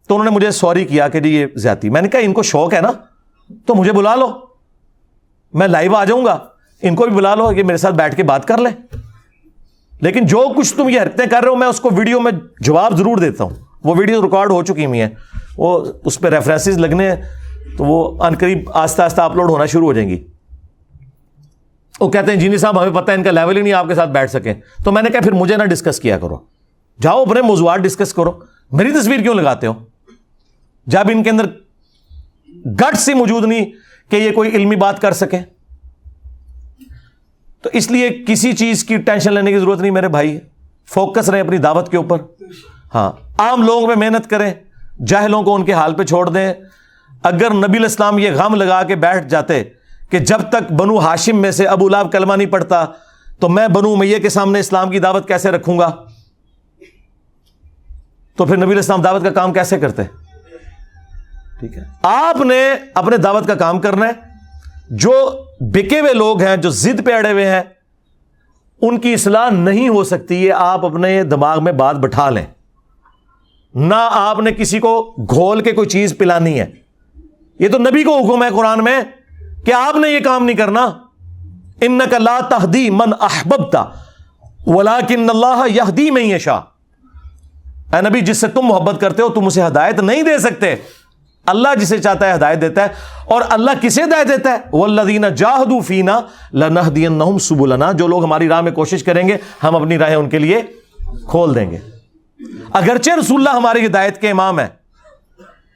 تو انہوں نے مجھے سوری کیا کہ جی یہ زیادتی. میں نے کہا ان کو شوق ہے نا تو مجھے بلا لو, میں لائیو آ جاؤں گا, ان کو بھی بلا لو, یہ میرے ساتھ بیٹھ کے بات کر لیں. لیکن جو کچھ تم یہ حرکتیں کر رہے ہو میں اس کو ویڈیو میں جواب ضرور دیتا ہوں. وہ ویڈیو ریکارڈ ہو چکی ہوئی ہیں, وہ اس پہ ریفرنسز لگنے ہیں تو وہ عنقریب آہستہ آہستہ اپلوڈ ہونا شروع ہو جائیں گی. وہ کہتے ہیں انجینئر صاحب ہمیں پتہ ہے ان کا لیول ہی نہیں آپ کے ساتھ بیٹھ سکیں. تو میں نے کہا پھر مجھے نہ ڈسکس کیا کرو, جاؤ اپنے موضوعات ڈسکس کرو, میری تصویر کیوں لگاتے ہو جب ان کے اندر گٹ سے موجود نہیں کہ یہ کوئی علمی بات کر سکے. تو اس لیے کسی چیز کی ٹینشن لینے کی ضرورت نہیں میرے بھائی, فوکس رہیں اپنی دعوت کے اوپر. ہاں عام لوگوں پہ محنت کریں, جاہلوں کو ان کے حال پہ چھوڑ دیں. اگر نبی علیہ السلام یہ غم لگا کے بیٹھ جاتے کہ جب تک بنو ہاشم میں سے ابو لہب کلمہ نہیں پڑھتا تو میں بنو امیہ کے سامنے اسلام کی دعوت کیسے رکھوں گا, تو پھر نبی علیہ السلام دعوت کا کام کیسے کرتے. ٹھیک ہے, آپ نے اپنے دعوت کا کام کرنا ہے. جو بکے ہوئے لوگ ہیں, جو ضد پہ اڑے ہوئے ہیں, ان کی اصلاح نہیں ہو سکتی. یہ آپ اپنے دماغ میں بات بٹھا لیں, نہ آپ نے کسی کو گھول کے کوئی چیز پلانی ہے. یہ تو نبی کو حکم ہے قرآن میں کہ آپ نے یہ کام نہیں کرنا. انک لا تہدی من احببت ولکن اللہ یہدی من یشاء. اے نبی جس سے تم محبت کرتے ہو تم اسے ہدایت نہیں دے سکتے, اللہ جسے چاہتا ہے ہدایت دیتا ہے. اور اللہ کسے ہدایت دیتا ہے, والذین جاہدوا فینا لنہدینہم سبلنا. جو لوگ ہماری راہ میں کوشش کریں گے ہم اپنی راہیں ان کے لیے کھول دیں گے. اگرچہ رسول اللہ ہماری ہدایت کے امام ہیں,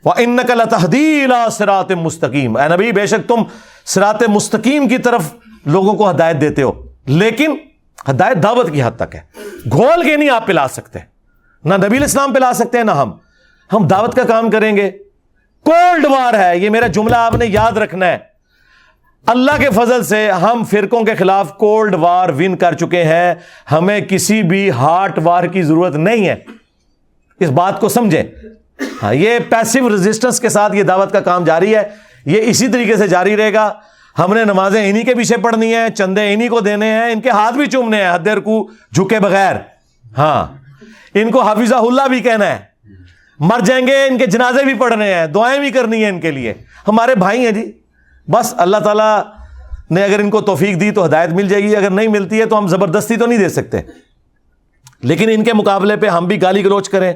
وَإِنَّكَ لَتَهْدِي إِلَىٰ صِرَاطٍ مُسْتَقِيمٍ. اے نبی بے شک تم صراط مستقیم کی طرف لوگوں کو ہدایت دیتے ہو, لیکن ہدایت دعوت کی حد تک ہے. گھول کے نہیں آپ پلا سکتے, نہ نبی علیہ السلام پلا سکتے ہیں نہ ہم دعوت کا کام کریں گے. کولڈ وار ہے یہ, میرا جملہ آپ نے یاد رکھنا ہے. اللہ کے فضل سے ہم فرقوں کے خلاف کولڈ وار ون کر چکے ہیں, ہمیں کسی بھی ہاٹ وار کی ضرورت نہیں ہے. اس بات کو سمجھیں. ہاں یہ پیسو ریزسٹنس کے ساتھ یہ دعوت کا کام جاری ہے, یہ اسی طریقے سے جاری رہے گا. ہم نے نمازیں انہی کے پیچھے پڑھنی ہیں, چندے انہی کو دینے ہیں, ان کے ہاتھ بھی چومنے ہیں حد رکوع جھکے بغیر. ہاں ان کو حافظہ اللہ بھی کہنا ہے, مر جائیں گے ان کے جنازے بھی پڑھنے ہیں, دعائیں بھی کرنی ہیں ان کے لیے. ہمارے بھائی ہیں جی, بس اللہ تعالیٰ نے اگر ان کو توفیق دی تو ہدایت مل جائے گی, اگر نہیں ملتی ہے تو ہم زبردستی تو نہیں دے سکتے. لیکن ان کے مقابلے پہ ہم بھی گالی گلوچ کریں,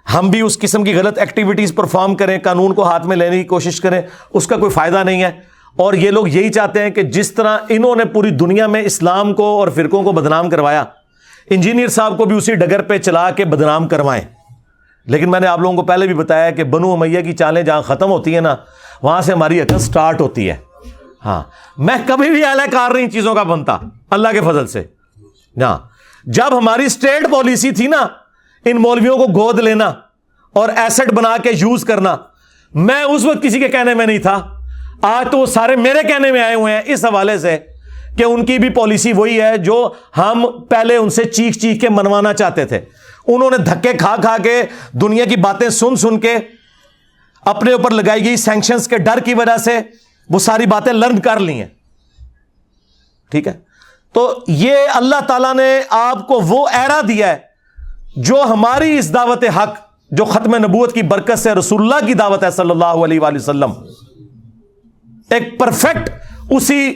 ہم بھی اس قسم کی غلط ایکٹیویٹیز پرفارم کریں, قانون کو ہاتھ میں لینے کی کوشش کریں, اس کا کوئی فائدہ نہیں ہے. اور یہ لوگ یہی چاہتے ہیں کہ جس طرح انہوں نے پوری دنیا میں اسلام کو اور فرقوں کو بدنام کروایا, انجینئر صاحب کو بھی اسی ڈگر پہ چلا کے بدنام کروائیں. لیکن میں نے آپ لوگوں کو پہلے بھی بتایا کہ بنو امیہ کی چالیں جہاں ختم ہوتی ہیں نا, وہاں سے ہماری عقل سٹارٹ ہوتی ہے. ہاں میں کبھی بھی اہل کار نہیں چیزوں کا بنتا اللہ کے فضل سے. ہاں جب ہماری اسٹیٹ پالیسی تھی نا ان مولویوں کو گود لینا اور ایسٹ بنا کے یوز کرنا, میں اس وقت کسی کے کہنے میں نہیں تھا. آج تو وہ سارے میرے کہنے میں آئے ہوئے ہیں اس حوالے سے کہ ان کی بھی پالیسی وہی ہے جو ہم پہلے ان سے چیخ چیخ کے منوانا چاہتے تھے. انہوں نے دھکے کھا کھا کے دنیا کی باتیں سن کے اپنے اوپر لگائی گئی سینکشنز کے ڈر کی وجہ سے وہ ساری باتیں لرن کر لی ہیں. ٹھیک ہے, تو یہ اللہ تعالیٰ نے آپ کو وہ ایرا دیا ہے جو ہماری اس دعوت حق, جو ختم نبوت کی برکت سے رسول اللہ کی دعوت ہے صلی اللہ علیہ وآلہ وسلم, ایک پرفیکٹ اسی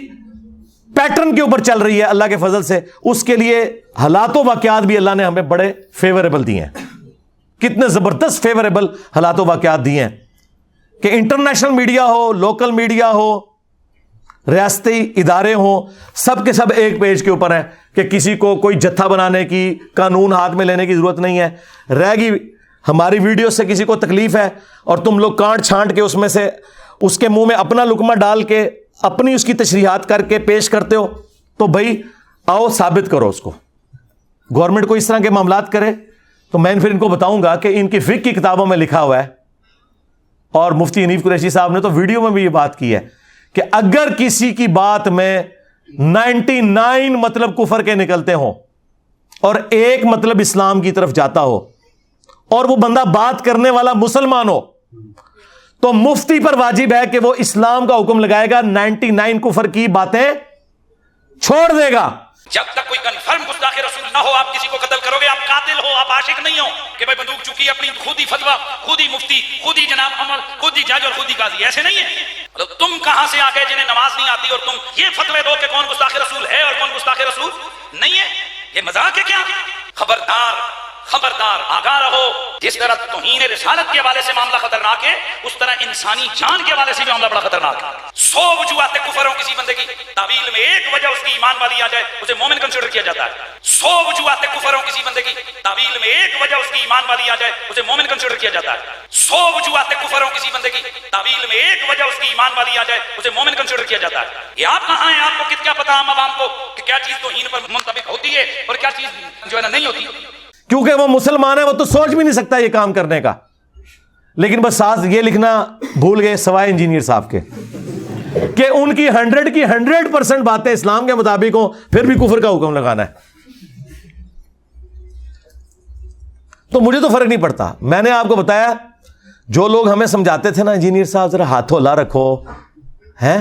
پیٹرن کے اوپر چل رہی ہے اللہ کے فضل سے. اس کے لیے حالات و واقعات بھی اللہ نے ہمیں بڑے فیوریبل دیے ہیں. کتنے زبردست فیوریبل حالات و واقعات دیے ہیں کہ انٹرنیشنل میڈیا ہو, لوکل میڈیا ہو, ریاستی ادارے ہوں, سب کے سب ایک پیج کے اوپر ہیں کہ کسی کو کوئی جتھا بنانے کی, قانون ہاتھ میں لینے کی ضرورت نہیں ہے. رہ گی ہماری ویڈیو سے کسی کو تکلیف ہے اور تم لوگ کانٹ چھانٹ کے اس میں سے اس کے منہ میں اپنا لقمہ ڈال کے اپنی اس کی تشریحات کر کے پیش کرتے ہو, تو بھائی آؤ ثابت کرو اس کو. گورنمنٹ کو اس طرح کے معاملات کرے تو میں پھر ان کو بتاؤں گا کہ ان کی فقہ کی کتابوں میں لکھا ہوا ہے, اور مفتی حنیف قریشی صاحب نے تو ویڈیو میں بھی یہ بات کی ہے کہ اگر کسی کی بات میں 99 مطلب کفر کے نکلتے ہوں اور ایک مطلب اسلام کی طرف جاتا ہو, اور وہ بندہ بات کرنے والا مسلمان ہو تو مفتی پر واجب ہے کہ وہ اسلام کا حکم لگائے گا, 99 کفر کی باتیں چھوڑ دے گا. جب تک کوئی کنفرم گستاخ رسول نہ ہو آپ کسی کو قتل کرو گے, آپ قاتل ہو, آپ عاشق نہیں ہو کہ بھائی بندوق چکی اپنی خود ہی فتویٰ, خود ہی مفتی, خود ہی جناب عمر, خود ہی جج اور خود ہی قاضی. ایسے نہیں ہے. تم کہاں سے آ گئے جنہیں نماز نہیں آتی اور تم یہ فتوے دو کہ کون گستاخ رسول ہے اور کون گستاخ رسول نہیں ہے؟ یہ مذاق ہے کیا؟ خبردار خبردار, آگاہ رہو. جس طرح توہین رسالت کے حوالے سے معاملہ خطرناک ہے, اس طرح انسانی جان کے حوالے سے بھی معاملہ بڑا خطرناک ہے. 100 وجوہات کفر ہو کسی بندے کی, تعویل میں ایک وجہ اس کی ایمان والی آ جائے, اسے مومن کنسیڈر کیا جاتا ہے. 100 وجوہات کفر ہو کسی بندے کی, تعویل میں ایک وجہ اس کی ایمان والی آ جائے, اسے مومن کنسیڈر کیا جاتا ہے. 100 وجوہات کفر ہو کسی بندے کی, تعویل میں ایک وجہ اس کی ایمان والی آ جائے, اسے مومن کنسیڈر کیا جاتا ہے. یہ آپ کہاں ہیں؟ آپ کو کیا پتا عام عوام کو کہ کیا چیز توہین پر منطبق ہوتی ہے اور کیا چیز جو ہے نا نہیں ہوتی؟ کیونکہ وہ مسلمان ہے, وہ تو سوچ بھی نہیں سکتا یہ کام کرنے کا. لیکن بس ساتھ یہ لکھنا بھول گئے سوائے انجینئر صاحب کے کہ ان کی 100% باتیں اسلام کے مطابق ہوں, پھر بھی کفر کا حکم لگانا ہے. تو مجھے تو فرق نہیں پڑتا. میں نے آپ کو بتایا, جو لوگ ہمیں سمجھاتے تھے نا انجینئر صاحب ذرا ہاتھوں لا رکھو, ہیں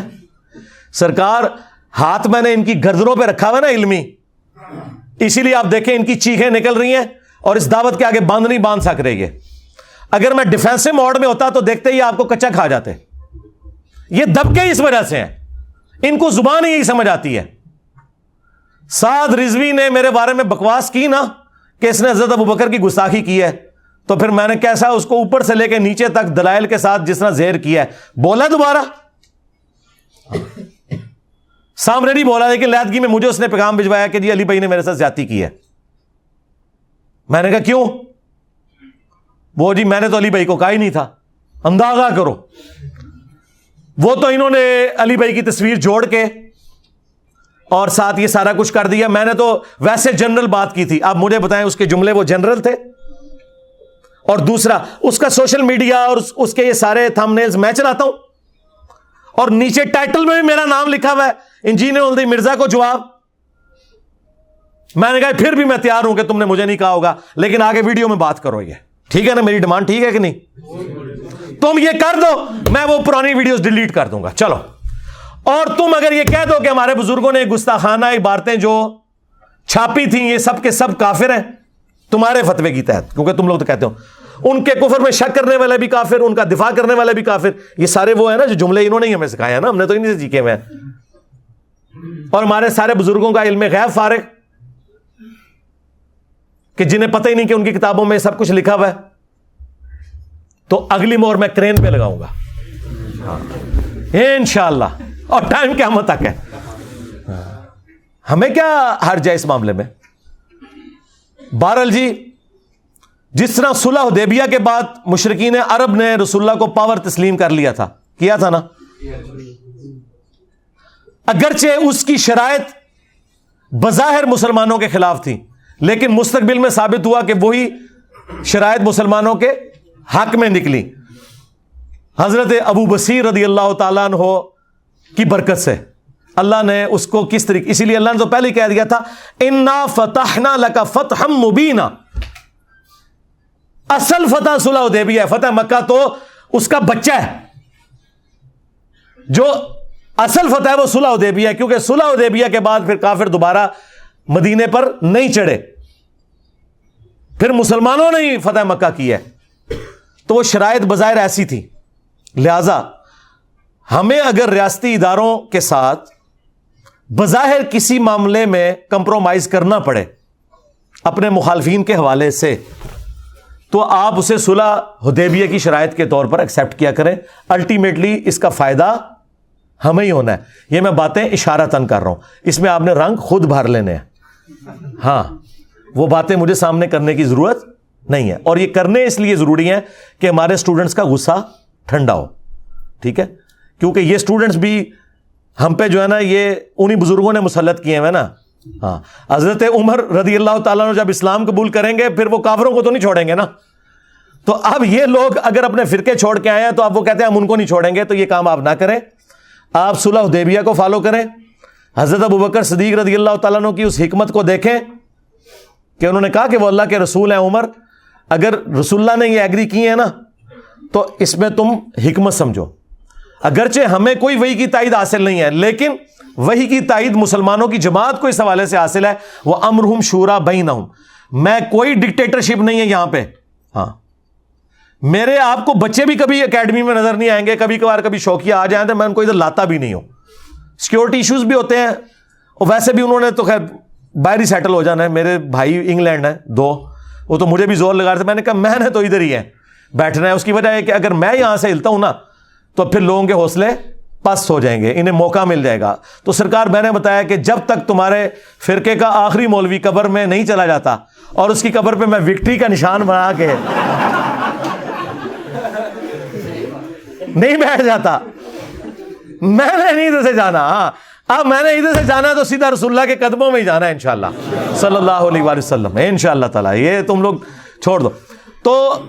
سرکار ہاتھ میں نے ان کی گردنوں پہ رکھا ہوا نا علمی, اسی لیے آپ دیکھیں ان کی چیخیں نکل رہی ہیں اور اس دعوت کے آگے باندھ نہیں باندھ سک رہی ہے. اگر میں ڈیفینسو موڈ میں ہوتا تو دیکھتے ہی آپ کو کچا کھا جاتے. یہ دبکے اس وجہ سے ہیں, ان کو زبان ہی یہی سمجھ آتی ہے. سعد رضوی نے میرے بارے میں بکواس کی نا کہ اس نے حضرت ابوبکر کی گستاخی کی ہے, تو پھر میں نے کیسا اس کو اوپر سے لے کے نیچے تک دلائل کے ساتھ جس طرح زہر کیا ہے, بولا دوبارہ سامنے نہیں بولا, لیکن لیدگی میں مجھے اس نے پیغام بھجوایا کہ جی علی بھائی نے میرے ساتھ زیادتی کی ہے. میں نے کہا کیوں؟ وہ جی میں نے تو علی بھائی کو کہا ہی نہیں تھا. اندازہ کرو, وہ تو انہوں نے علی بھائی کی تصویر جوڑ کے اور ساتھ یہ سارا کچھ کر دیا. میں نے تو ویسے جنرل بات کی تھی. آپ مجھے بتائیں اس کے جملے وہ جنرل تھے؟ اور دوسرا اس کا سوشل میڈیا اور اس کے یہ سارے تھم نیلز میں چلاتا ہوں, اور نیچے ٹائٹل میں بھی میرا نام لکھا ہوا ہے, انجینئر الدی مرزا کو جواب. میں نے کہا پھر بھی میں تیار ہوں کہ تم نے مجھے نہیں کہا ہوگا, لیکن آگے ویڈیو میں بات کرو. یہ ٹھیک ہے نا, میری ڈیمانڈ ٹھیک ہے کہ نہیں؟ تم یہ کر دو, میں وہ پرانی ویڈیوز ڈیلیٹ کر دوں گا. چلو, اور تم اگر یہ کہہ دو کہ ہمارے بزرگوں نے گستاخانہ عبارتیں جو چھاپی تھیں یہ سب کے سب کافر ہیں تمہارے فتوے کی تحت, کیونکہ تم لوگ تو کہتے ہو ان کے کفر میں شک کرنے والے بھی کافر, ان کا دفاع کرنے والے بھی کافر. یہ سارے وہ ہیں نا جو جملے انہوں نے ہی ہمیں سکھایا نا, ہم نے تو انہیں سے سیکھے ہوئے ہیں. اور ہمارے سارے بزرگوں کا علم غیب فارغ کہ جنہیں پتہ ہی نہیں کہ ان کی کتابوں میں سب کچھ لکھا ہوا ہے. تو اگلی مہر میں کرین پہ لگاؤں گا انشاءاللہ, اور ٹائم قیامت تک ہے. ہمیں کیا حرج ہے اس معاملے میں؟ بہرحال جی, جس طرح صلح حدیبیہ کے بعد مشرکین عرب نے رسول اللہ کو پاور تسلیم کر لیا تھا, کیا تھا نا, اگرچہ اس کی شرائط بظاہر مسلمانوں کے خلاف تھی, لیکن مستقبل میں ثابت ہوا کہ وہی شرائط مسلمانوں کے حق میں نکلی. حضرت ابو بصیر رضی اللہ تعالیٰ عنہ کی برکت سے اللہ نے اس کو کس طریقے, اسی لیے اللہ نے تو پہلے ہی کہہ دیا تھا انا فتحنا لک فتحا مبینا. اصل فتح صلح حدیبیہ ہے, فتح مکہ تو اس کا بچہ ہے. جو اصل فتح ہے وہ صلح حدیبیہ ہے, کیونکہ صلح حدیبیہ کے بعد پھر کافر دوبارہ مدینے پر نہیں چڑھے, پھر مسلمانوں نے ہی فتح مکہ کی ہے. تو وہ شرائط بظاہر ایسی تھی, لہذا ہمیں اگر ریاستی اداروں کے ساتھ بظاہر کسی معاملے میں کمپرومائز کرنا پڑے اپنے مخالفین کے حوالے سے, تو آپ اسے صلح حدیبیہ کی شرائط کے طور پر ایکسیپٹ کیا کریں. الٹیمیٹلی اس کا فائدہ ہمیں ہی ہونا ہے. یہ میں باتیں اشارتاً کر رہا ہوں, اس میں آپ نے رنگ خود بھر لینے ہیں. ہاں, وہ باتیں مجھے سامنے کرنے کی ضرورت نہیں ہے, اور یہ کرنے اس لیے ضروری ہیں کہ ہمارے اسٹوڈنٹس کا غصہ ٹھنڈا ہو. ٹھیک ہے, کیونکہ یہ اسٹوڈنٹس بھی ہم پہ جو ہے نا یہ انہی بزرگوں نے مسلط کیے ہیں نا. ہاں, حضرت عمر رضی اللہ تعالیٰ عنہ جب اسلام قبول کریں گے پھر وہ کافروں کو تو نہیں چھوڑیں گے نا. تو اب یہ لوگ اگر اپنے فرقے چھوڑ کے آئے ہیں تو اب وہ کہتے ہیں ہم ان کو نہیں چھوڑیں گے, تو یہ کام آپ نہ کریں. آپ صلح حدیبیہ کو فالو کریں. حضرت ابوبکر صدیق رضی اللہ تعالیٰ عنہ کی اس حکمت کو دیکھیں کہ انہوں نے کہا کہ وہ اللہ کے رسول ہیں عمر, اگر رسول اللہ نے یہ ایگری کی ہے نا تو اس میں تم حکمت سمجھو. اگرچہ ہمیں کوئی وحی کی تائید حاصل نہیں ہے, لیکن وحی کی تائید مسلمانوں کی جماعت کو اس حوالے سے حاصل ہے, وہ امرہم شورا بینہم. میں کوئی ڈکٹیٹرشپ نہیں ہے یہاں پہ. ہاں میرے آپ کو بچے بھی کبھی اکیڈمی میں نظر نہیں آئیں گے, کبھی کبھار کبھی شوقیہ آ جائیں تو میں ان کو ادھر لاتا بھی نہیں ہوں. سیکیورٹی ایشوز بھی ہوتے ہیں, اور ویسے بھی انہوں نے تو خیر باہر ہی سیٹل ہو جانا ہے. میرے بھائی انگلینڈ ہیں 2, وہ تو مجھے بھی زور لگا رہے تھے. میں نے کہا میں نے تو ادھر ہی ہے بیٹھنا ہے. اس کی وجہ ہے کہ اگر میں یہاں سے ہلتا ہوں نا تو پھر لوگوں کے حوصلے پست ہو جائیں گے, انہیں موقع مل جائے گا. تو سرکار میں نے بتایا کہ جب تک تمہارے فرقے کا آخری مولوی قبر میں نہیں چلا جاتا اور اس کی قبر پہ میں وکٹری کا نشان بنا کے نہیں بیٹھ جاتا, میں نے نہیں ادھر سے جانا. ہاں اب میں نے ادھر سے جانا ہے تو سیدھا رسول اللہ کے قدموں میں ہی جانا ہے انشاءاللہ صلی اللہ علیہ وآلہ وسلم, انشاءاللہ تعالی. یہ تم لوگ چھوڑ دو. تو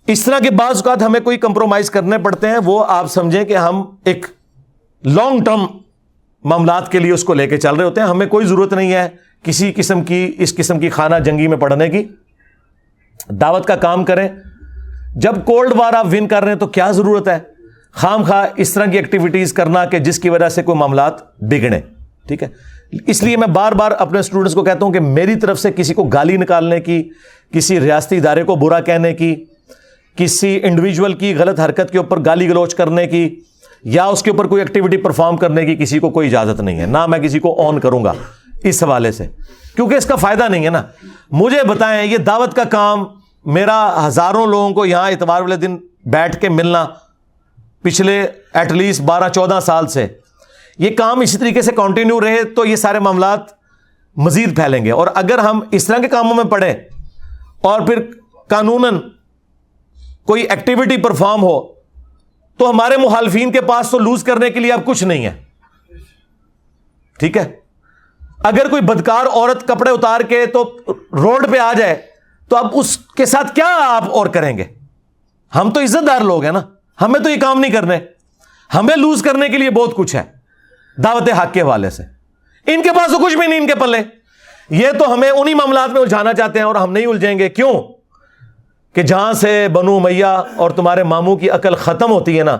اس طرح کے بعض اوقات ہمیں کوئی کمپرومائز کرنے پڑتے ہیں, وہ آپ سمجھیں کہ ہم ایک لانگ ٹرم معاملات کے لیے اس کو لے کے چل رہے ہوتے ہیں. ہمیں کوئی ضرورت نہیں ہے کسی قسم کی اس قسم کی خانہ جنگی میں پڑھنے کی. دعوت کا کام کریں. جب کولڈ وار آپ ون کر رہے ہیں تو کیا ضرورت ہے خام خواہ اس طرح کی ایکٹیویٹیز کرنا کہ جس کی وجہ سے کوئی معاملات بگڑیں. ٹھیک ہے, اس لیے میں بار بار اپنے اسٹوڈنٹس کو کہتا ہوں کہ میری طرف سے کسی کو گالی نکالنے کی, کسی ریاستی ادارے کو برا کہنے کی, کسی انڈیویجول کی غلط حرکت کے اوپر گالی گلوچ کرنے کی, یا اس کے اوپر کوئی ایکٹیویٹی پرفارم کرنے کی کسی کو کوئی اجازت نہیں ہے. نہ میں کسی کو آن کروں گا اس حوالے سے, کیونکہ اس کا فائدہ نہیں ہے نا. مجھے بتائیں, یہ دعوت کا کام میرا ہزاروں لوگوں کو یہاں اتوار والے دن بیٹھ کے ملنا پچھلے ایٹ لیسٹ 12-14 سال سے, یہ کام اسی طریقے سے کنٹینیو رہے تو یہ سارے معاملات مزید پھیلیں گے. اور اگر ہم اس طرح کے کاموں میں پڑیں اور پھر قانوناً کوئی ایکٹیویٹی پرفارم ہو تو ہمارے مخالفین کے پاس تو لوز کرنے کے لیے اب کچھ نہیں ہے. ٹھیک ہے, اگر کوئی بدکار عورت کپڑے اتار کے تو روڈ پہ آ جائے تو اب اس کے ساتھ کیا آپ اور کریں گے؟ ہم تو عزت دار لوگ ہیں نا, ہمیں تو یہ کام نہیں کرنے. ہمیں لوز کرنے کے لیے بہت کچھ ہے دعوت حق کے حوالے سے. ان کے پاس تو کچھ بھی نہیں, ان کے پلے. یہ تو ہمیں انہی معاملات میں الجھانا چاہتے ہیں اور ہم نہیں الجھیں گے. کیوں کہ جہاں سے بنو امیہ اور تمہارے ماموں کی عقل ختم ہوتی ہے نا,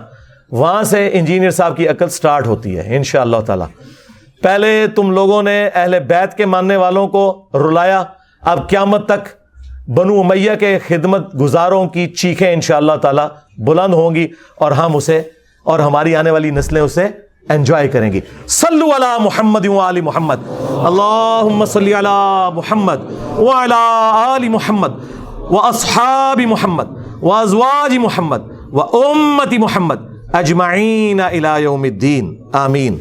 وہاں سے انجینئر صاحب کی عقل سٹارٹ ہوتی ہے انشاءاللہ تعالی. پہلے تم لوگوں نے اہل بیت کے ماننے والوں کو رلایا, اب قیامت تک بنو امیہ کے خدمت گزاروں کی چیخیں انشاءاللہ تعالی بلند ہوں گی اور ہم اسے اور ہماری آنے والی نسلیں اسے انجوائے کریں گی. صلو علی محمد وآل محمد, اللہم صلی علی محمد وعلی آل محمد واصحاب محمد وازواج محمد وامت محمد اجمعین الی یوم الدین, آمین.